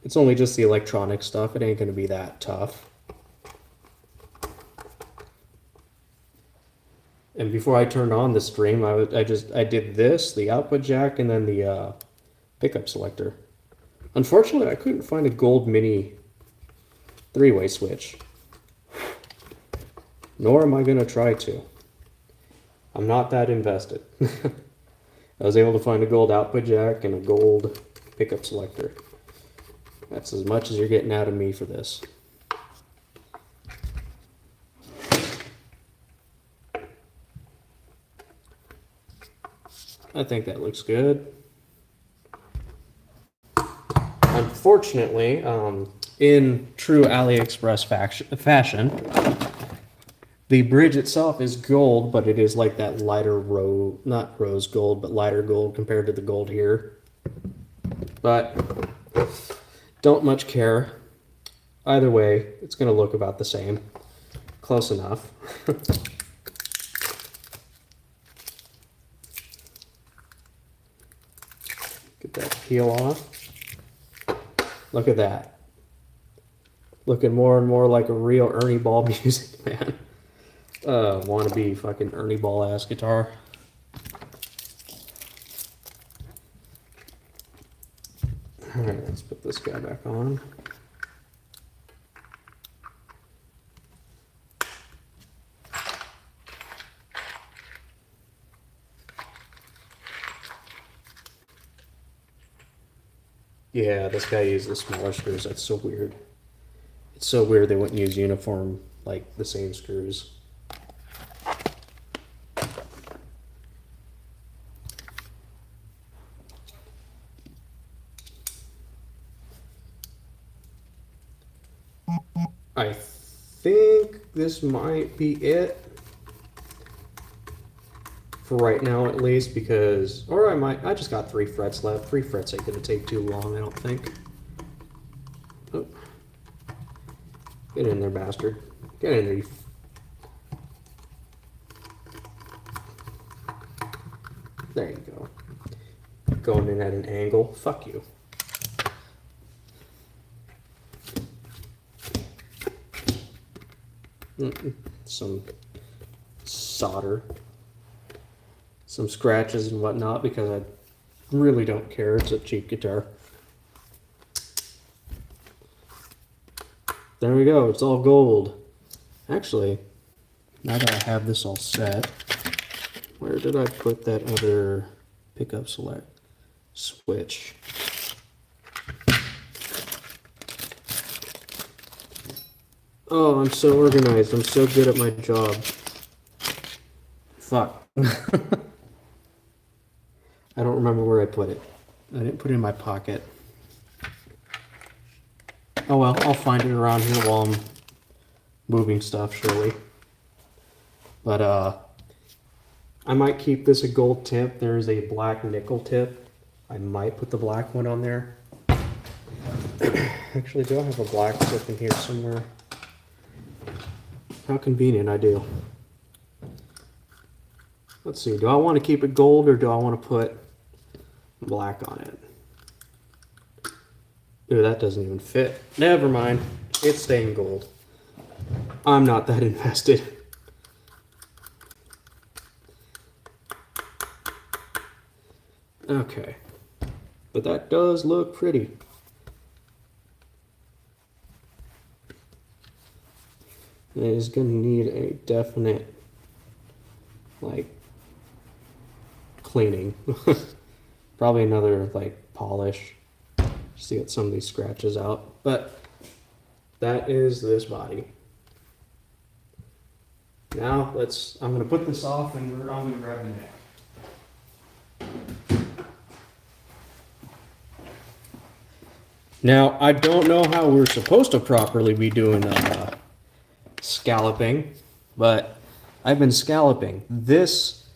It's only just the electronic stuff. It ain't gonna be that tough. And before I turned on the stream, I did this, the output jack, and then the pickup selector. Unfortunately, I couldn't find a gold mini 3-way switch. Nor am I gonna try to. I'm not that invested. I was able to find a gold output jack and a gold pickup selector. That's as much as you're getting out of me for this. I think that looks good. Unfortunately, in true AliExpress fashion, The bridge itself is gold, but it is like that lighter not rose gold, but lighter gold compared to the gold here. But don't much care. Either way, it's going to look about the same. Close enough. Get that peel off. Look at that. Looking more and more like a real Ernie Ball music, man. Wannabe fucking Ernie Ball ass guitar. Alright, let's put this guy back on. Yeah, this guy used the smaller screws. That's so weird. It's so weird they wouldn't use uniform, like, the same screws. I think this might be it. For right now, at least, because... Or I just got 3 frets left. 3 frets ain't gonna take too long, I don't think. Oh. Get in there, bastard. Get in there, you... There you go. Going in at an angle. Fuck you. Some solder. Some scratches and whatnot, because I really don't care. It's a cheap guitar. There we go. It's all gold. Actually, now that I have this all set, where did I put that other pickup select switch? Oh, I'm so organized. I'm so good at my job. Fuck. I don't remember where I put it. I didn't put it in my pocket. Oh well, I'll find it around here while I'm moving stuff, surely. But, I might keep this a gold tip. There is a black nickel tip. I might put the black one on there. Actually, do I have a black tip in here somewhere? How convenient, I do. Let's see, do I want to keep it gold or do I want to put black on it? Ooh, that doesn't even fit. Never mind. It's staying gold. I'm not that invested. Okay. But that does look pretty. It is going to need a definite, like, cleaning. Probably another, like, polish. Just to get some of these scratches out. But that is this body. Now, I'm going to put this off and I'm going to grab the neck. Now, I don't know how we're supposed to properly be doing scalloping, but I've been scalloping. This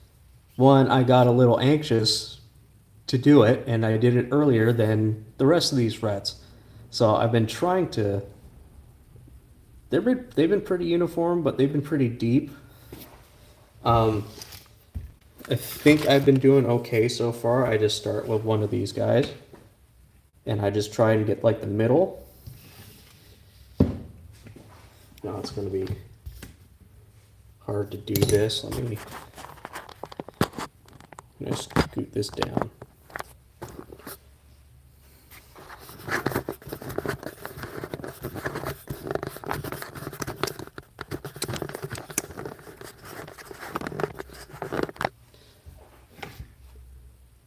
one, I got a little anxious to do it, and I did it earlier than the rest of these frets. So I've been trying to... They've been pretty uniform, but they've been pretty deep. I think I've been doing okay so far. I just start with one of these guys. And I just try and get like the middle. Now it's going to be hard to do this. Let me just scoot this down.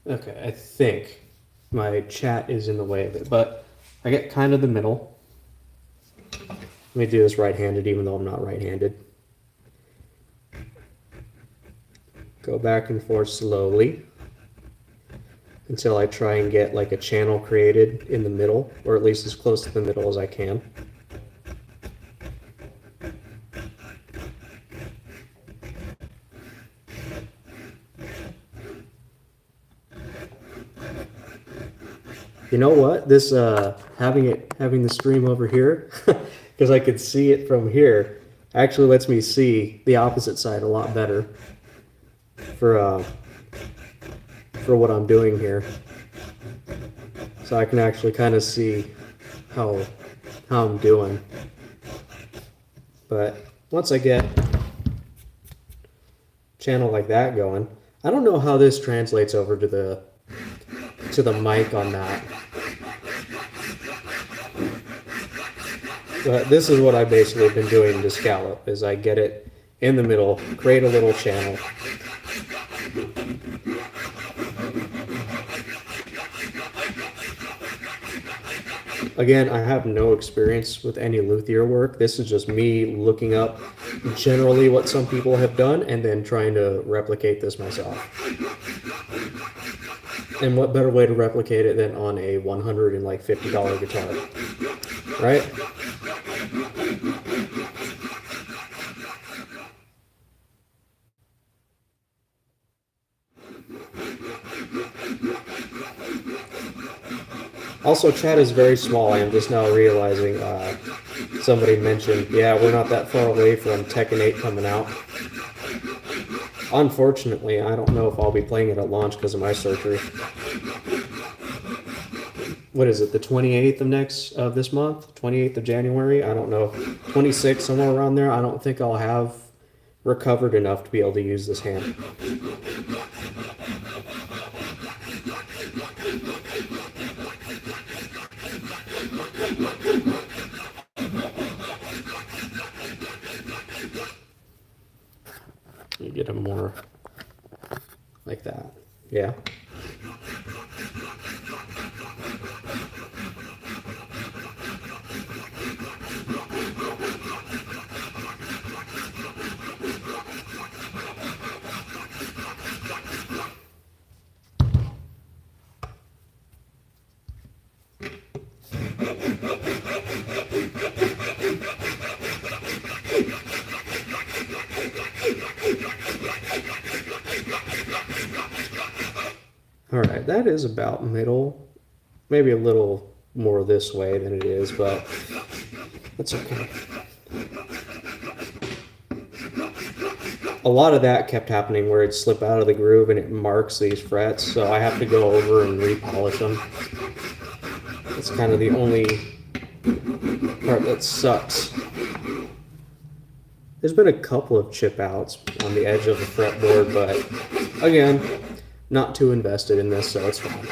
Okay, I think my chat is in the way of it, but I get kind of the middle. Let me do this right-handed, even though I'm not right-handed. Go back and forth slowly until I try and get like a channel created in the middle, or at least as close to the middle as I can. You know what? This having the stream over here, because I could see it from here, actually lets me see the opposite side a lot better for what I'm doing here. So I can actually kind of see how I'm doing. But once I get a channel like that going, I don't know how this translates over to the mic on that. But this is what I've basically been doing to scallop, is I get it in the middle, create a little channel. Again, I have no experience with any luthier work. This is just me looking up generally what some people have done and then trying to replicate this myself. And what better way to replicate it than on a $150 guitar, right? Also, chat is very small. I am just now realizing somebody mentioned, yeah, we're not that far away from Tekken 8 coming out. Unfortunately, I don't know if I'll be playing it at launch because of my surgery. What is it, the 28th of this month? 28th of January? I don't know. 26th, somewhere around there. I don't think I'll have recovered enough to be able to use this hand. You get them more like that. Yeah. All right, that is about middle, maybe a little more this way than it is, but that's okay. A lot of that kept happening where it'd slip out of the groove and it marks these frets, so I have to go over and repolish them. It's kind of the only part that sucks. There's been a couple of chip outs on the edge of the fretboard, but again, not too invested in this, so it's fine.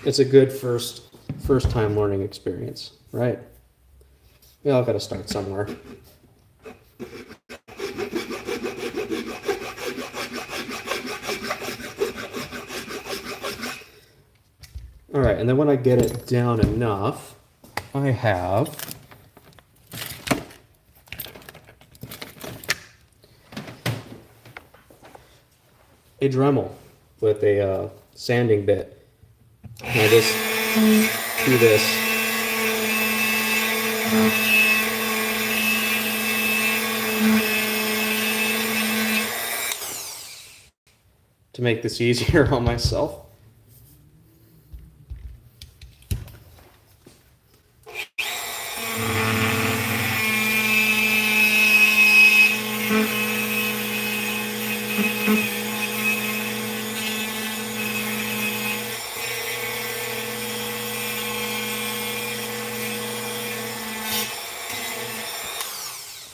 It's a good first time learning experience, right? We all got to start somewhere. All right, and then when I get it down enough, I have a Dremel with a sanding bit. And I just do this. To make this easier on myself.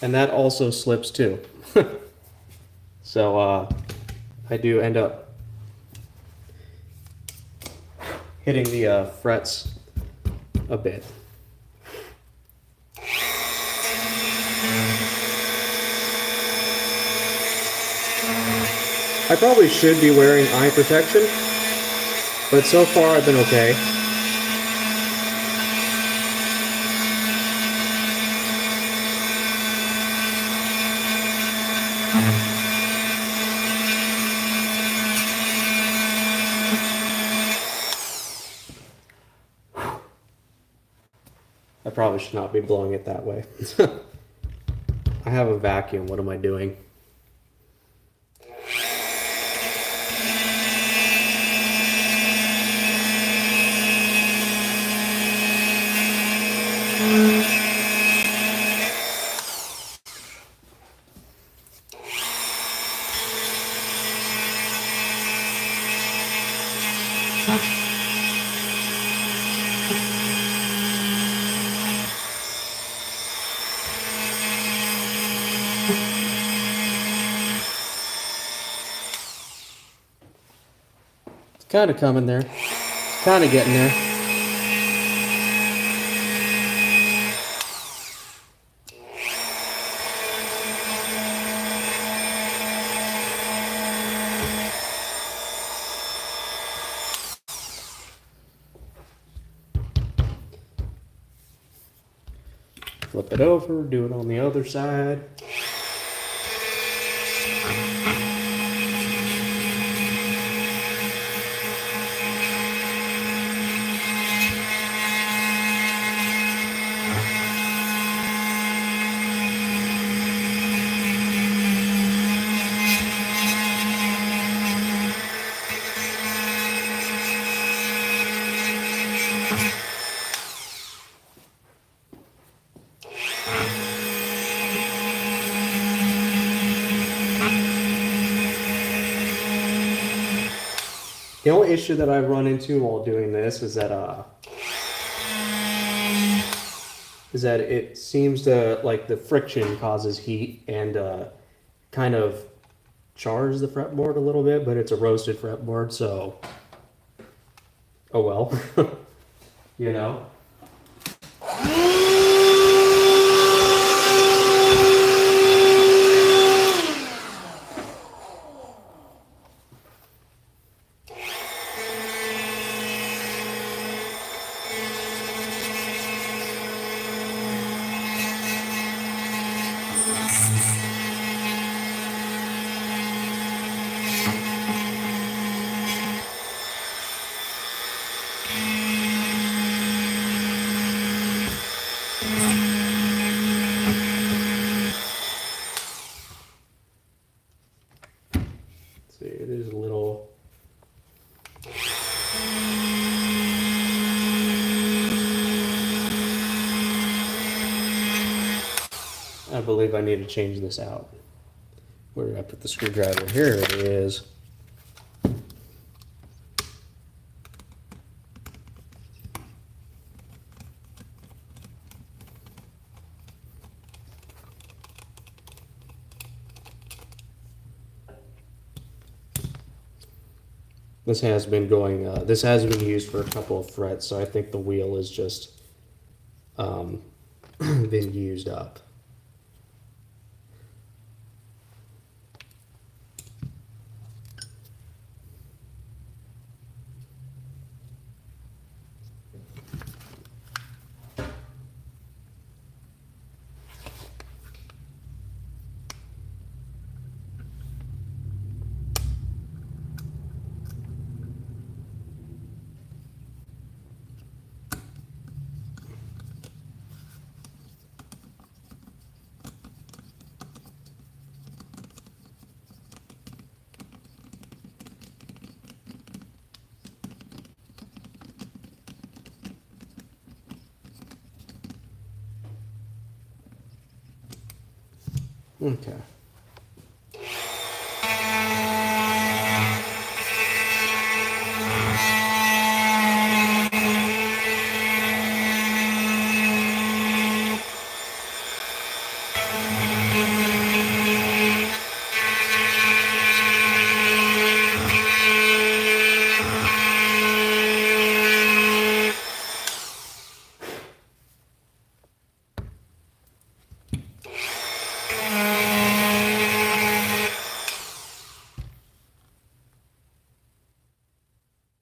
And that also slips too. So I do end up hitting the frets a bit. I probably should be wearing eye protection, but so far I've been okay. I probably should not be blowing it that way. I have a vacuum. What am I doing? It's kind of coming there. Kind of getting there. Flip it over, do it on the other side. The only issue that I run into while doing this is that it seems to, like, the friction causes heat and kind of chars the fretboard a little bit, but it's a roasted fretboard, so oh well. You know. See, it is a little. I believe I need to change this out. Where did I put the screwdriver? Here it is. This has been going. This has been used for a couple of frets, so I think the wheel is just been used up. Okay.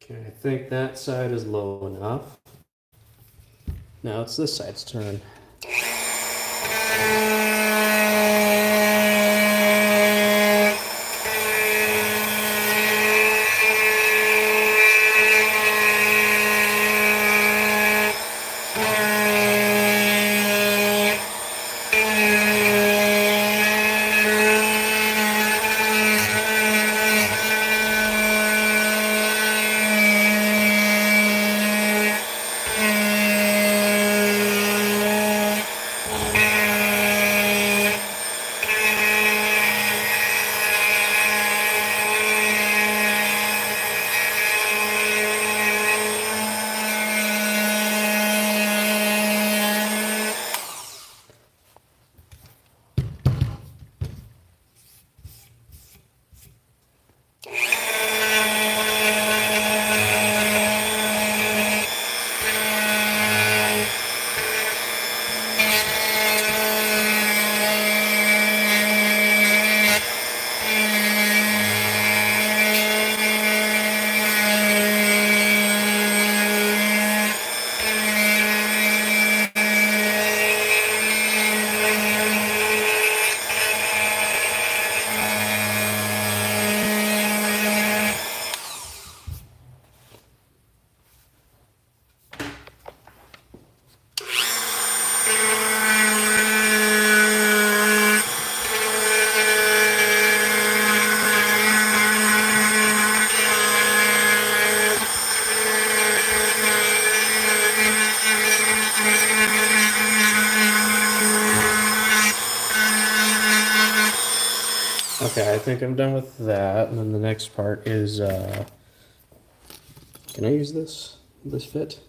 Okay, I think that side is low enough. Now it's this side's turn. Okay, I think I'm done with that. And then the next part is, can I use this? Will this fit?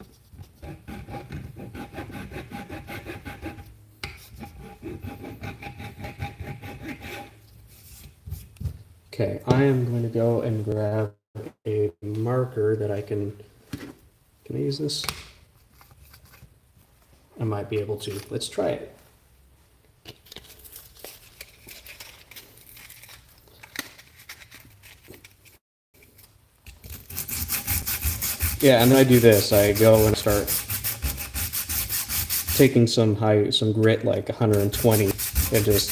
Okay, I am going to go and grab a marker that I can I use this? I might be able to. Let's try it. Yeah, and then I do this. I go and start taking some grit, like 120, and just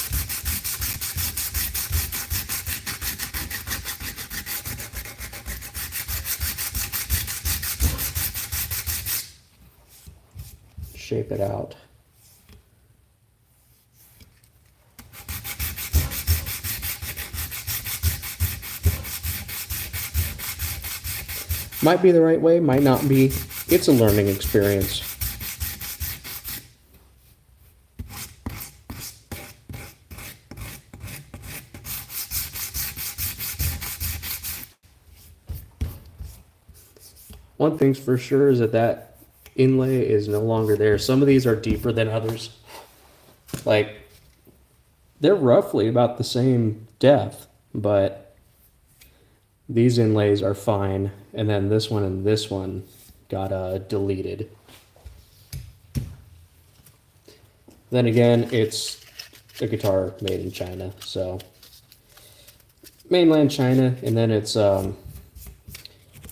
shape it out. Might be the right way, might not be. It's a learning experience. One thing's for sure is that inlay is no longer there. Some of these are deeper than others. Like, they're roughly about the same depth, but these inlays are fine. And then this one and this one got deleted. Then again, it's a guitar made in China, so mainland China, and then it's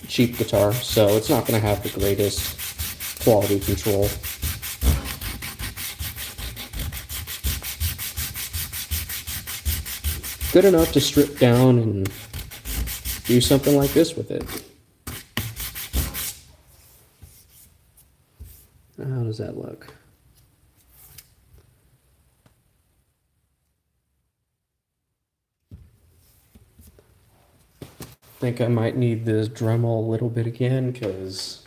cheap guitar, so it's not going to have the greatest quality control. Good enough to strip down and do something like this with it. How does that look? I think I might need this Dremel a little bit again, because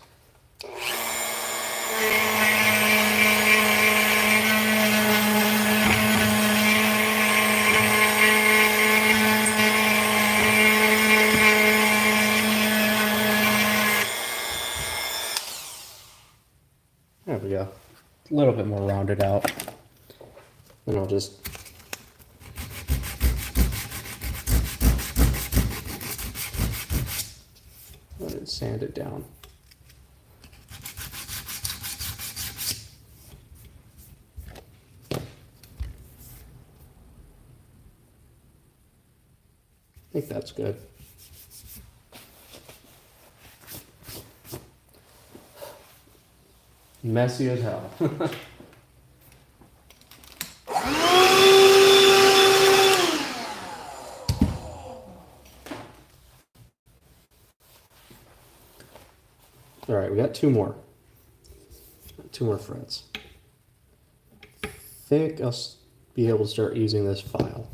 there we go. A little bit more rounded out. And I'll just let it sand it down. I think that's good. Messy as hell. All right, we got two more frets. I think I'll be able to start using this file.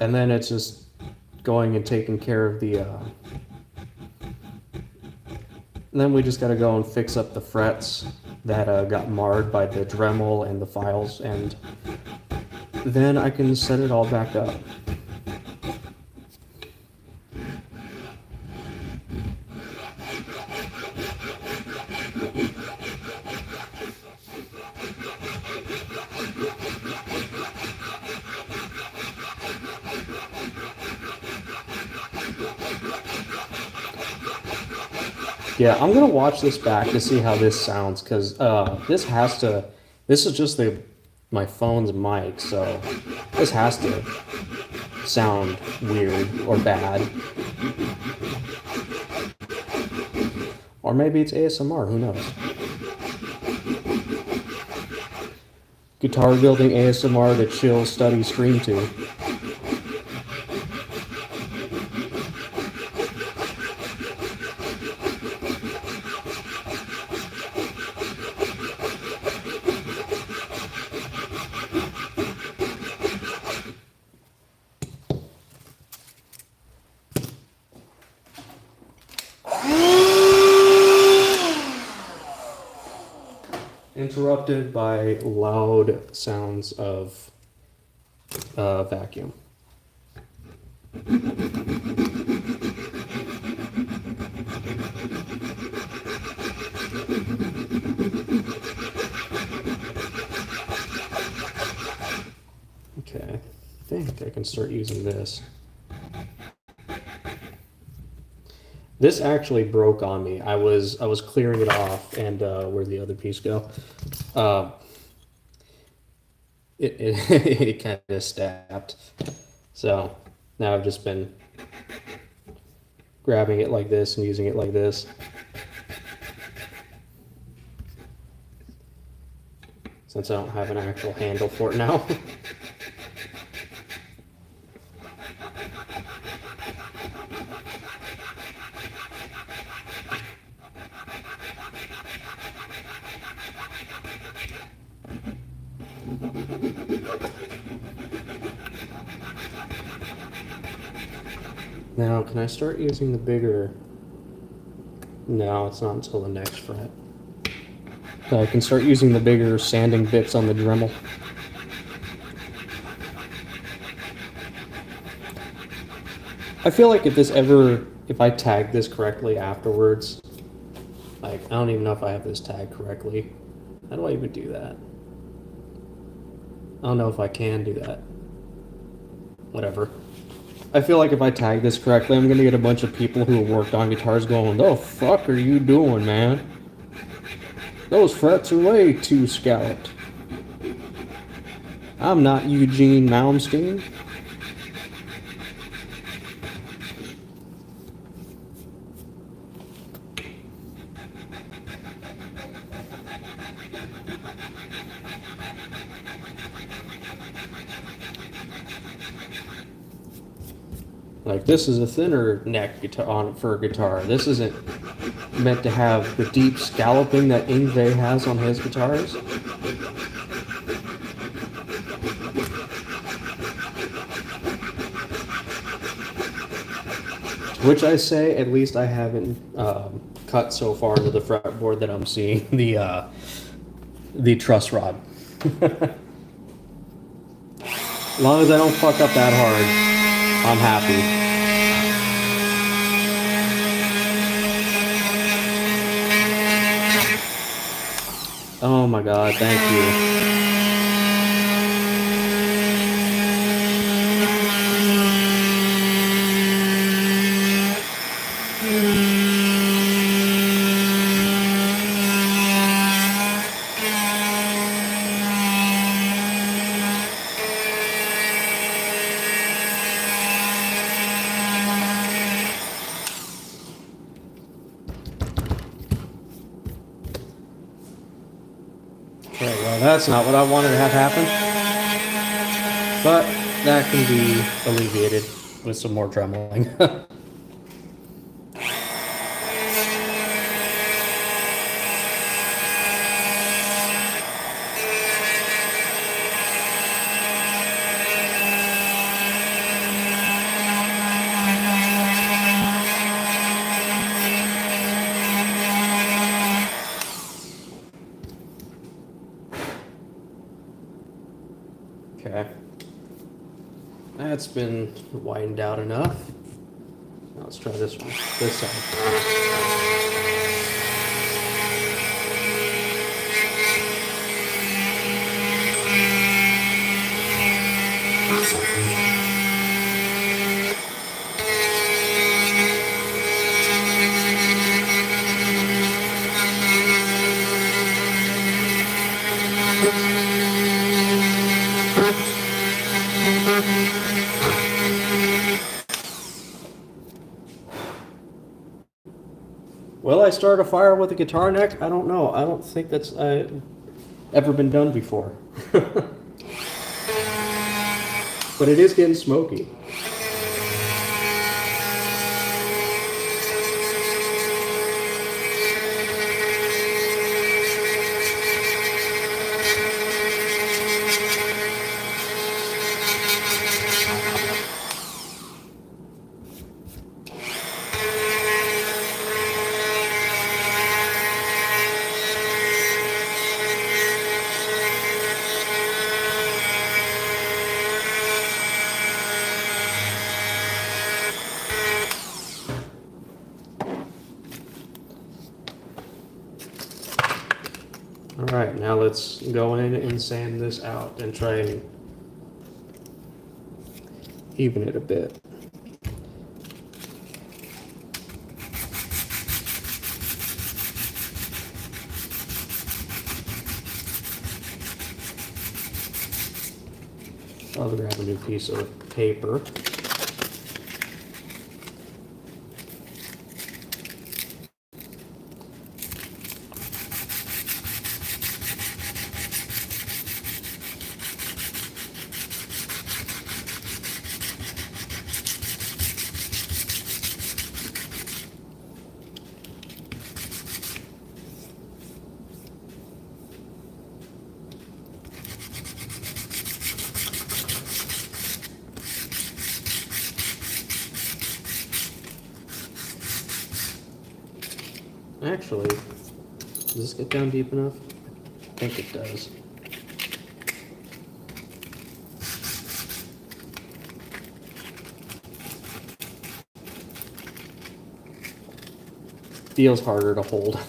And then it's just going and taking care of the, and then we just got to go and fix up the frets that got marred by the Dremel and the files, and then I can set it all back up. Yeah, I'm gonna watch this back to see how this sounds, because this is just my phone's mic, so this has to sound weird or bad. Or maybe it's ASMR, who knows? Guitar building ASMR to chill, study, scream to. Interrupted by loud sounds of vacuum. Okay, I think I can start using this. This actually broke on me. I was clearing it off, and where'd the other piece go? It kind of snapped. So now I've just been grabbing it like this and using it like this. Since I don't have an actual handle for it now. Now, can I start using the bigger? No, it's not until the next fret. I can start using the bigger sanding bits on the Dremel. I feel like if I tag this correctly afterwards, like, I don't even know if I have this tagged correctly. How do I even do that? I don't know if I can do that. Whatever. I feel like if I tag this correctly, I'm gonna get a bunch of people who have worked on guitars going, "The fuck are you doing, man? Those frets are way too scalloped. I'm not Eugene Malmsteen." Like, this is a thinner neck guitar for a guitar. This isn't meant to have the deep scalloping that Yngwie has on his guitars. Which I say, at least I haven't cut so far into the fretboard that I'm seeing the truss rod. As long as I don't fuck up that hard, I'm happy. Oh my god, thank you. Okay, well, that's not what I wanted to have happen. But that can be alleviated with some more tremoling. Okay. That's been widened out enough. Now let's try this one, this side. Will I start a fire with a guitar neck? I don't know. I don't think that's ever been done before. But it is getting smoky. Alright, now let's go in and sand this out and try and even it a bit. I'll grab a new piece of paper. Actually, does this get down deep enough? I think it does. Feels harder to hold.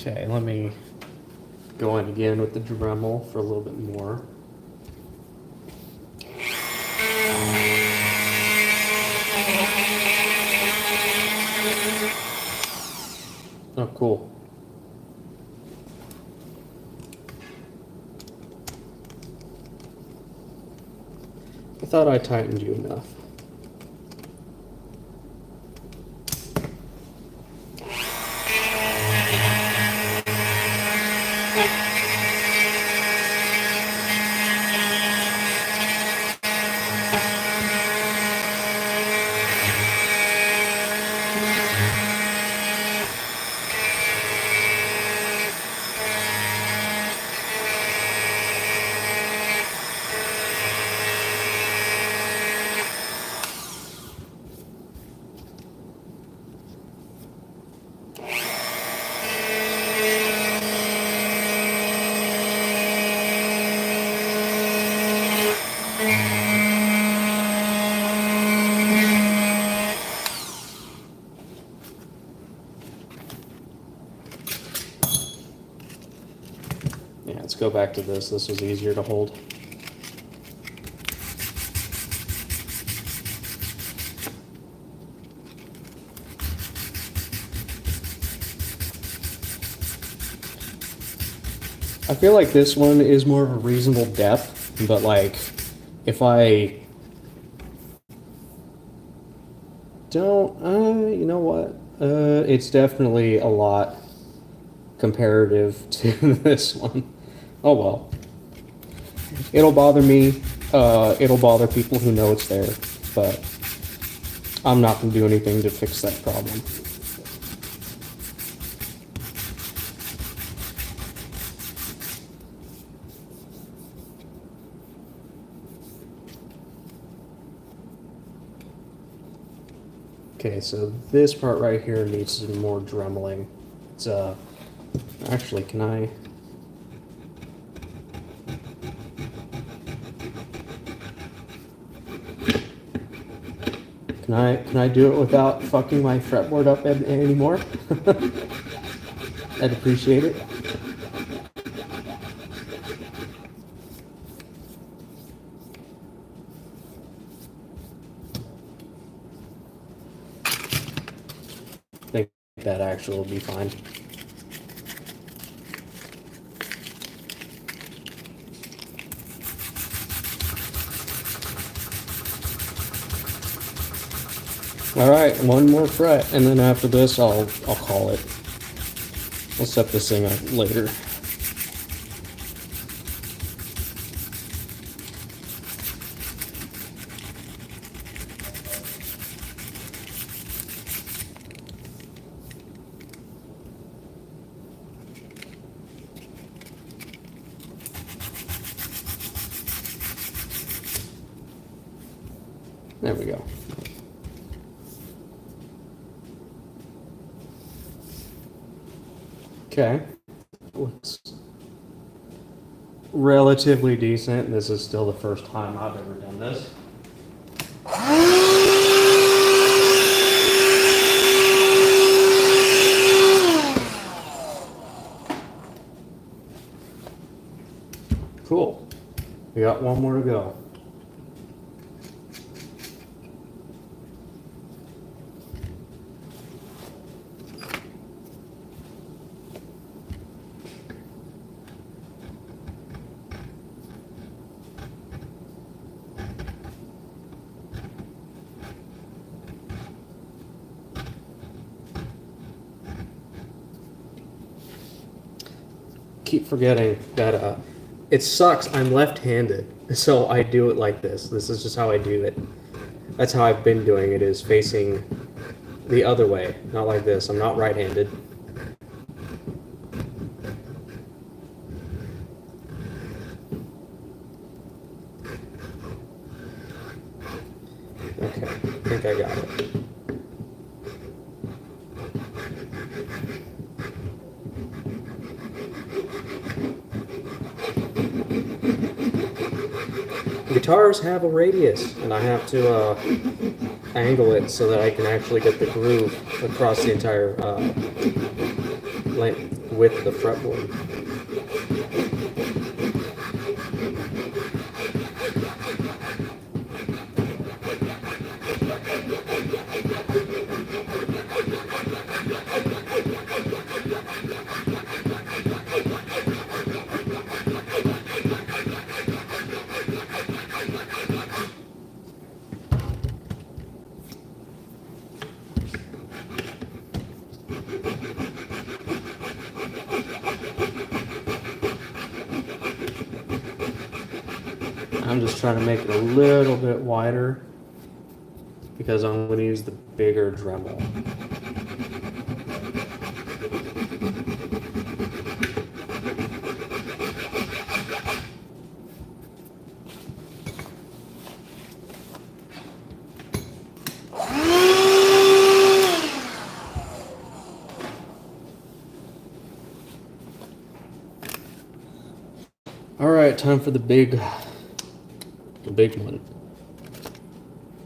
Okay, let me go in again with the Dremel for a little bit more. Oh, cool. I thought I tightened you enough. Yeah, let's go back to this. This was easier to hold. I feel like this one is more of a reasonable depth, but like, if I don't, you know what? It's definitely a lot comparative to this one. Oh well. It'll bother me. It'll bother people who know it's there, but I'm not going to do anything to fix that problem. Okay, so this part right here needs some more dremeling. It's actually, can I? Can I do it without fucking my fretboard up anymore? I'd appreciate it. I think that actually will be fine. All right, one more fret, and then after this, I'll call it. I'll set this thing up later. There we go. Okay. Looks relatively decent. This is still the first time I've ever done this. Cool. We got one more to go. Keep forgetting that it sucks. I'm left-handed, so I do it like this. This is just how I do it. That's how I've been doing it, is facing the other way, not like this. I'm not right-handed. Okay, I think I got it. Guitars have a radius, and I have to angle it so that I can actually get the groove across the entire length width of the fretboard. I'm just trying to make it a little bit wider because I'm going to use the bigger Dremel. All right, time for the big one.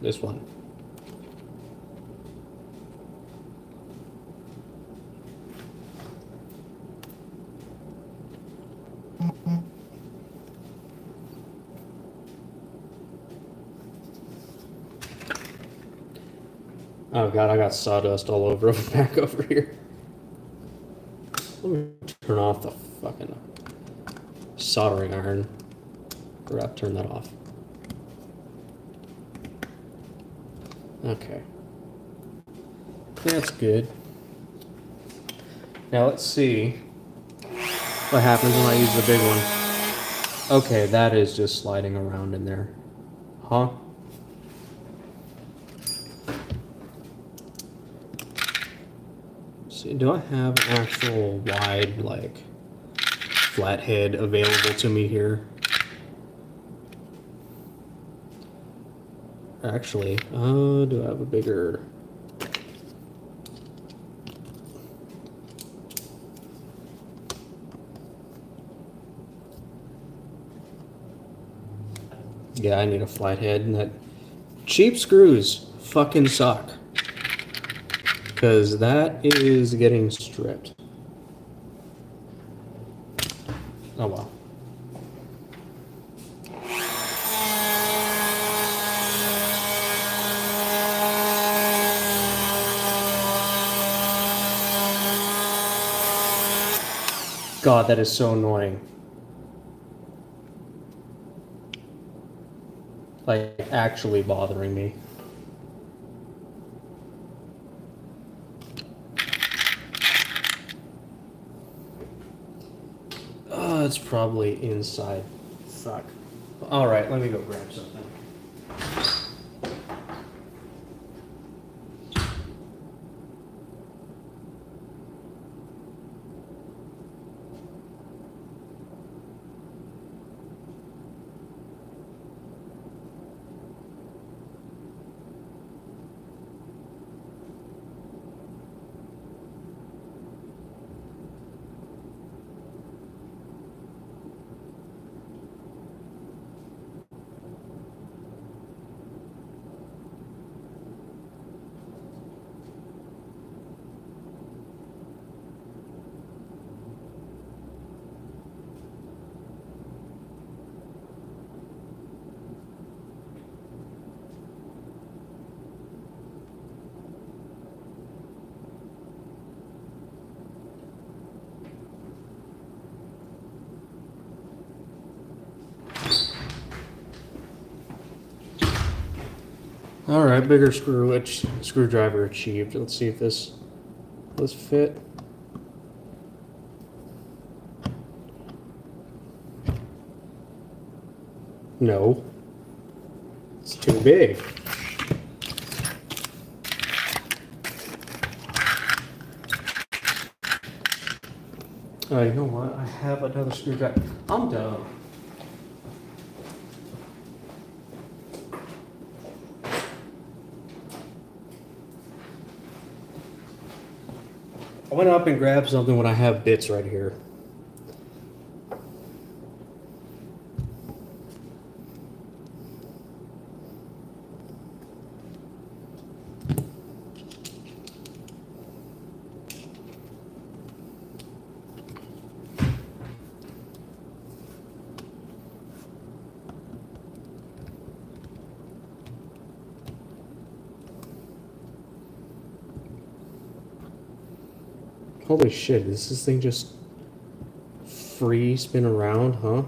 This one. Oh god, I got sawdust all over back over here. Let me turn off the fucking soldering iron. Forgot to turn that off. Okay. That's good. Now let's see what happens when I use the big one. Okay, that is just sliding around in there. Huh? See, do I have an actual wide, like, flathead available to me here? Actually, do I have a bigger... Yeah, I need a flathead, and that cheap screws fucking suck. Because that is getting stripped. Oh well. God, that is so annoying. Like, actually bothering me. Oh, it's probably inside. Fuck. Alright, let me go grab something. All right, bigger screwdriver achieved. Let's see if this fit. No, it's too big. You know what? I have another screwdriver. I'm dumb. I went up and grabbed something when I have bits right here. Holy shit, is this thing just free spin around, huh?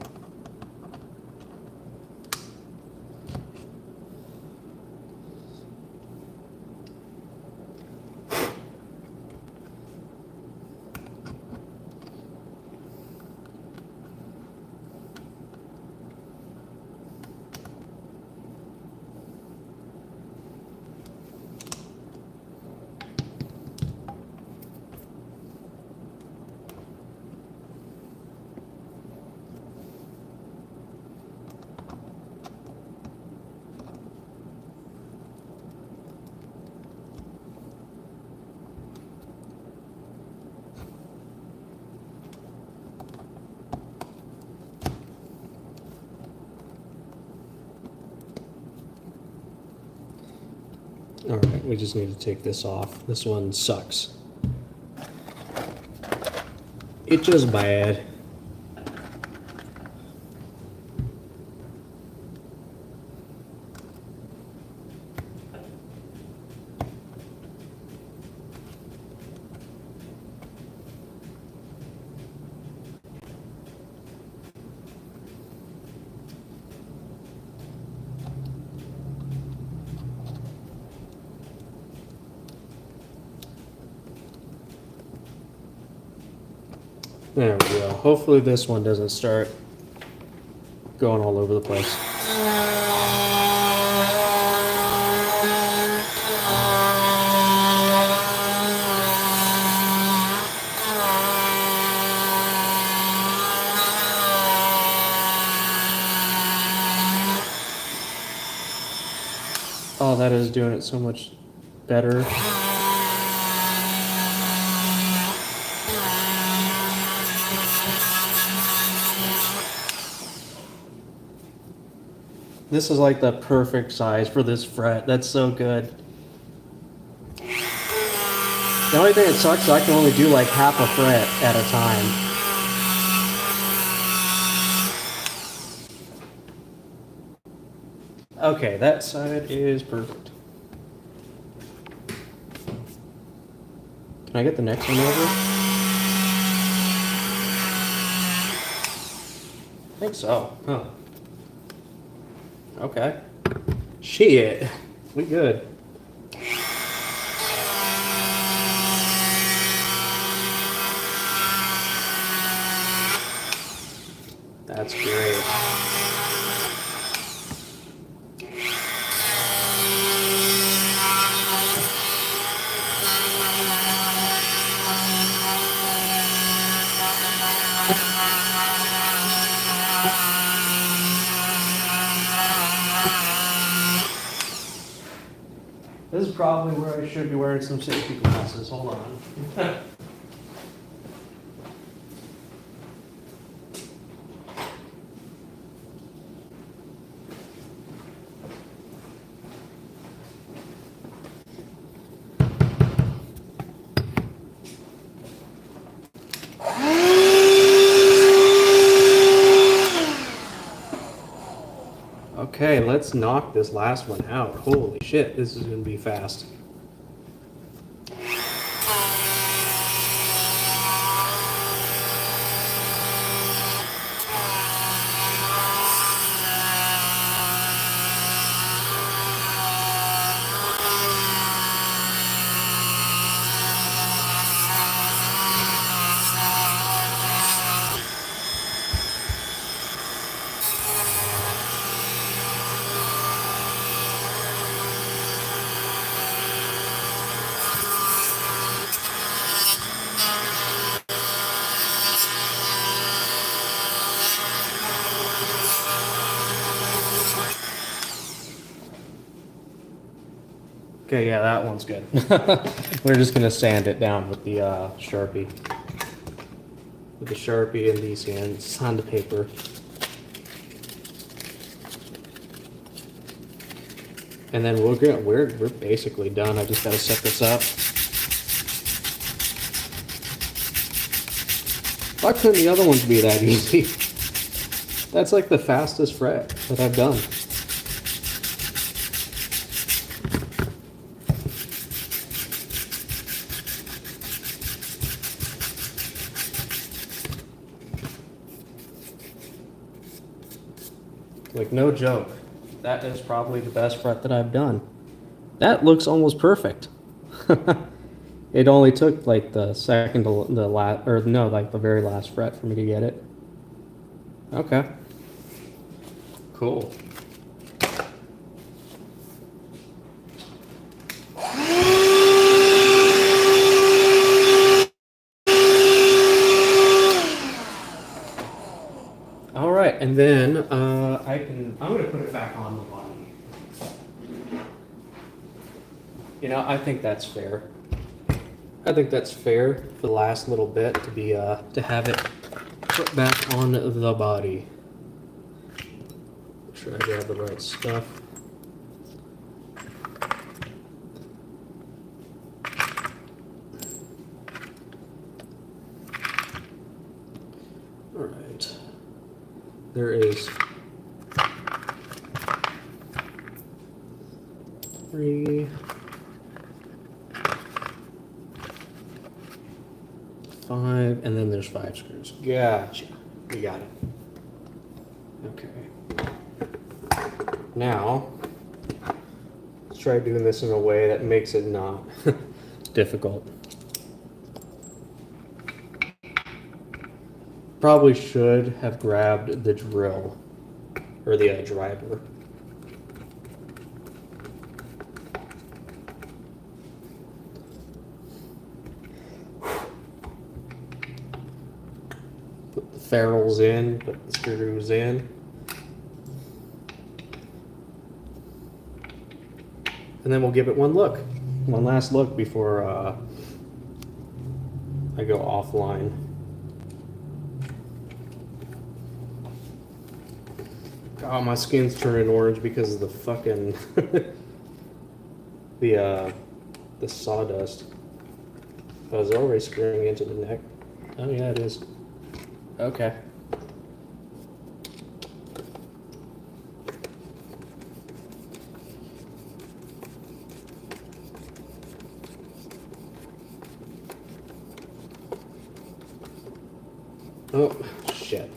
All right, we just need to take this off. This one sucks. It's just bad. There we go. Hopefully this one doesn't start going all over the place. Oh, that is doing it so much better. This is like the perfect size for this fret. That's so good. The only thing that sucks is I can only do like half a fret at a time. Okay, that side is perfect. Can I get the next one over? I think so. Huh. Okay. Shit. We good. That's great. This is probably where I should be wearing some safety glasses. Hold on. Okay, let's knock this last one out. Holy shit, this is gonna be fast. Okay, yeah, that one's good. We're just gonna sand it down with the Sharpie. With the Sharpie and the sandpaper. And then we're basically done. I just gotta set this up. Why couldn't the other ones be that easy? That's like the fastest fret that I've done. Like, no joke. That is probably the best fret that I've done. That looks almost perfect. It only took like the second to the last, or no, like the very last fret for me to get it. Okay. Cool. All right, and then I'm gonna put it back on the body. You know, I think that's fair. I think that's fair for the last little bit to be to have it put back on the body. Make sure I grab the right stuff. All right. There is 3, 5, and then there's 5 screws. Gotcha. We got it. Okay. Now, let's try doing this in a way that makes it not difficult. Probably should have grabbed the drill, or the driver. Put the ferrules in, put the screws in. And then we'll give it one last look before I go offline. Oh, my skin's turning orange because of the fucking the sawdust. Oh, is it already screwing into the neck? Oh yeah, it is. Okay. Oh shit.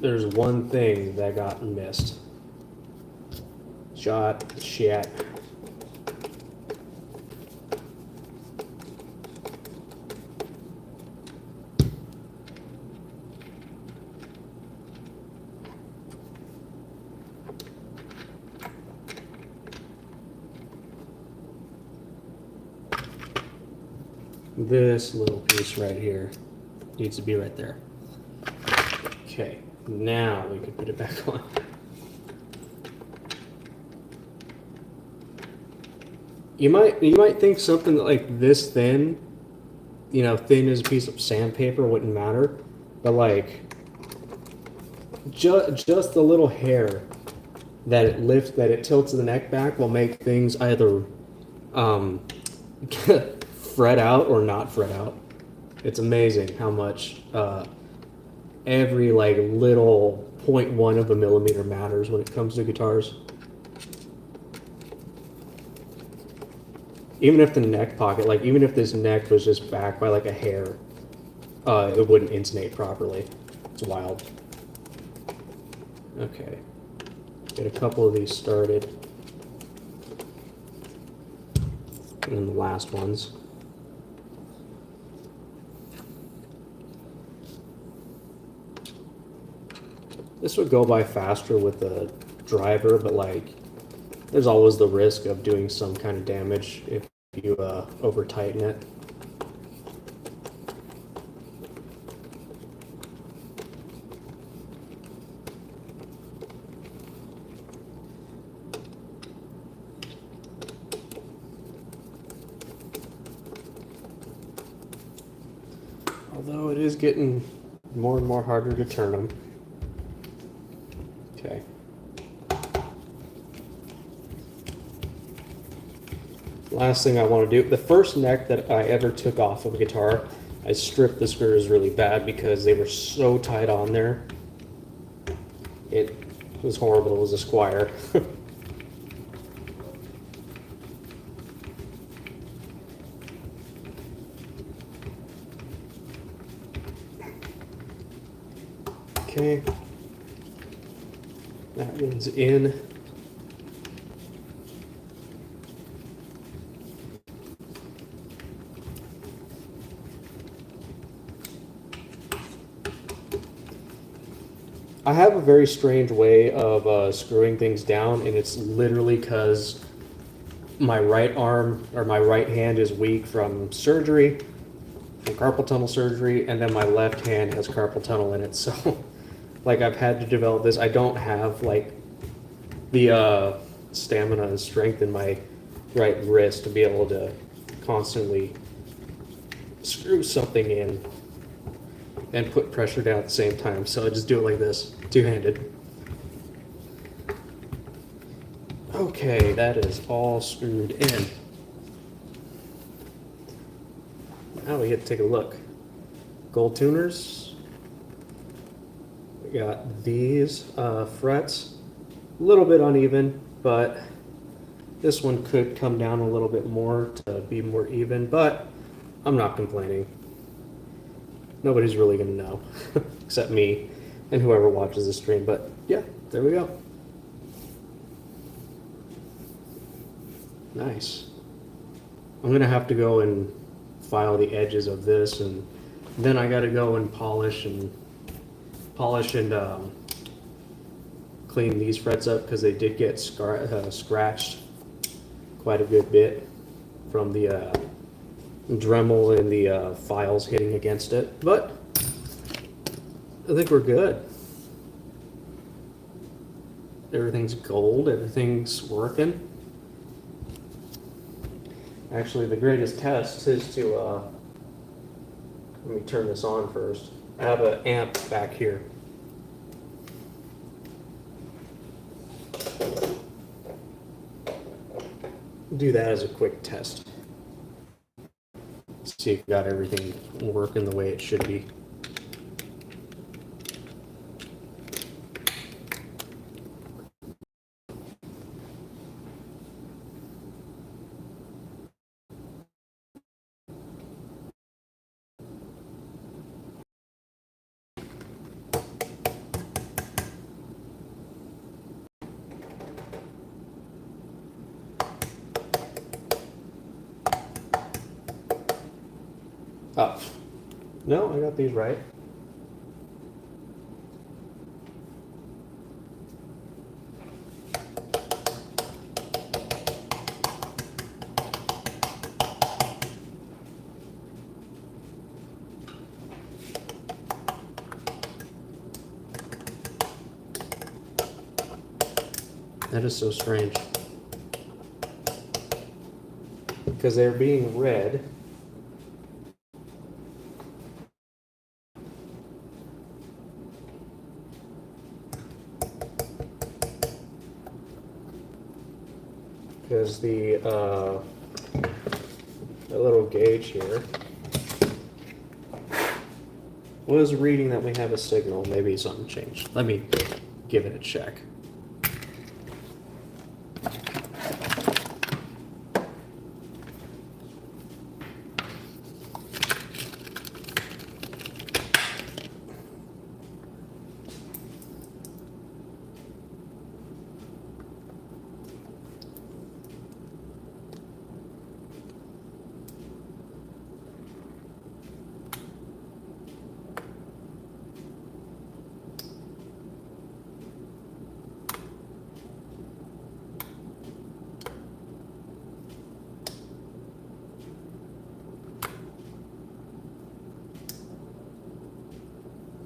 There's one thing that got missed. Shit. This little piece right here needs to be right there. Okay, now we can put it back on. You might think something like this thin, you know, thin as a piece of sandpaper wouldn't matter, but like just the little hair that it tilts the neck back will make things either fret out or not fret out. It's amazing how much every like little 0.1 of a millimeter matters when it comes to guitars. Even if the neck pocket, like even if this neck was just back by like a hair, it wouldn't intonate properly. It's wild. Okay, get a couple of these started. And then the last ones. This would go by faster with the driver, but like there's always the risk of doing some kind of damage if you over tighten it. Although it is getting more and more harder to turn them. Okay. Last thing I want to do, the first neck that I ever took off of a guitar, I stripped the screws really bad because they were so tight on there. It was horrible. It was a Squire. Okay. That one's in. I have a very strange way of screwing things down, and it's literally because my right arm or my right hand is weak from surgery, from carpal tunnel surgery, and then my left hand has carpal tunnel in it. So, like, I've had to develop this. I don't have like the stamina and strength in my right wrist to be able to constantly screw something in and put pressure down at the same time. So I just do it like this, two-handed. Okay, that is all screwed in. Now we get to take a look. Gold tuners. We got these frets. A little bit uneven, but this one could come down a little bit more to be more even, but I'm not complaining. Nobody's really going to know, except me and whoever watches the stream. But yeah, there we go. Nice. I'm going to have to go and file the edges of this, and then I got to go and polish and clean these frets up because they did get scratched quite a good bit from the Dremel and the files hitting against it, but I think we're good. Everything's gold, everything's working. Actually, the greatest test is to, let me turn this on first. I have an amp back here. Do that as a quick test. See if you got everything working the way it should be. Oh, no, I got these right. That is so strange. Because they're being read. Because the little gauge here was reading that we have a signal. Maybe something changed. Let me give it a check.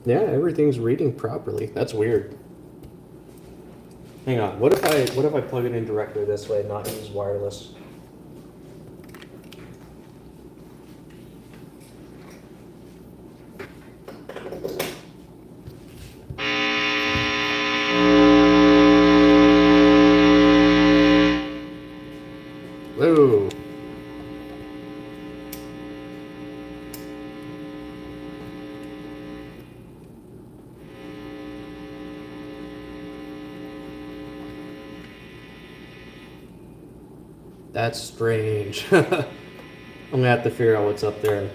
Yeah, everything's reading properly. That's weird. Hang on. What if I plug it in directly this way and not use wireless? That's strange. I'm gonna have to figure out what's up there.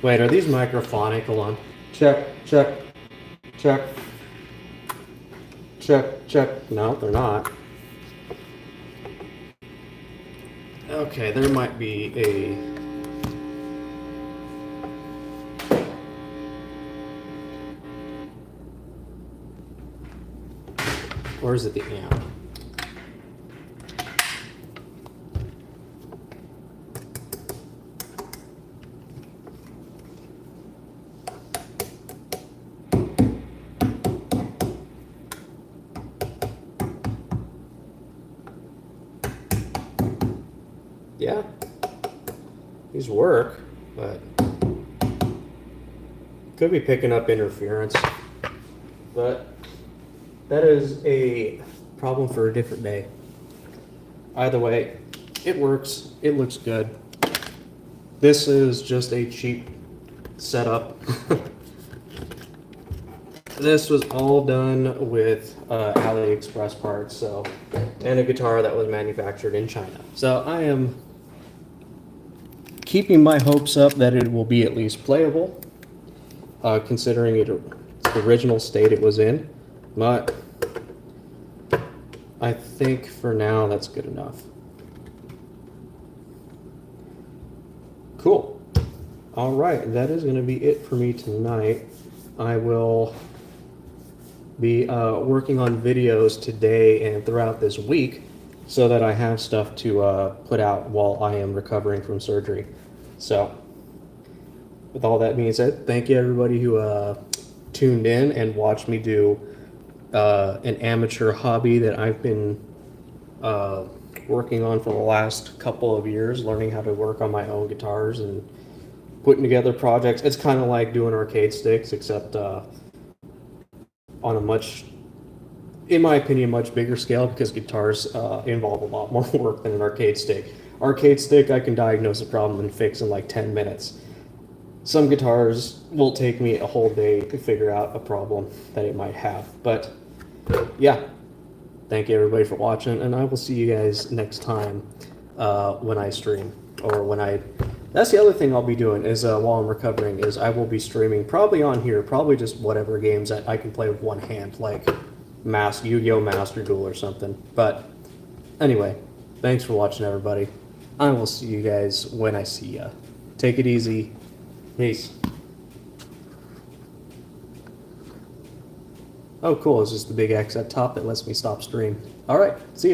Wait, are these microphonic? Hold on. Check, check, check, check, check. No, they're not. Okay, there might be a... Or is it the amp? Yeah, these work, but could be picking up interference. But that is a problem for a different day. Either way, it works. It looks good. This is just a cheap setup. This was all done with AliExpress parts, so, and a guitar that was manufactured in China. So I am keeping my hopes up that it will be at least playable, considering its original state it was in. But I think for now that's good enough. Cool. All right, that is going to be it for me tonight. I will be working on videos today and throughout this week so that I have stuff to put out while I am recovering from surgery. So, with all that being said, thank you everybody who tuned in and watched me do an amateur hobby that I've been working on for the last couple of years, learning how to work on my own guitars and putting together projects. It's kind of like doing arcade sticks, except on a much, in my opinion, much bigger scale, because guitars involve a lot more work than an arcade stick. Arcade stick, I can diagnose a problem and fix in like 10 minutes. Some guitars will take me a whole day to figure out a problem that it might have. But yeah, thank you everybody for watching, and I will see you guys next time when I stream, or when I... That's the other thing I'll be doing is while I'm recovering is I will be streaming probably on here, probably just whatever games that I can play with one hand, like Yu-Gi-Oh! Master Duel or something. But anyway, thanks for watching everybody. I will see you guys when I see ya. Take it easy. Peace. Oh cool, it's just the big X at top that lets me stop stream. Alright, see ya.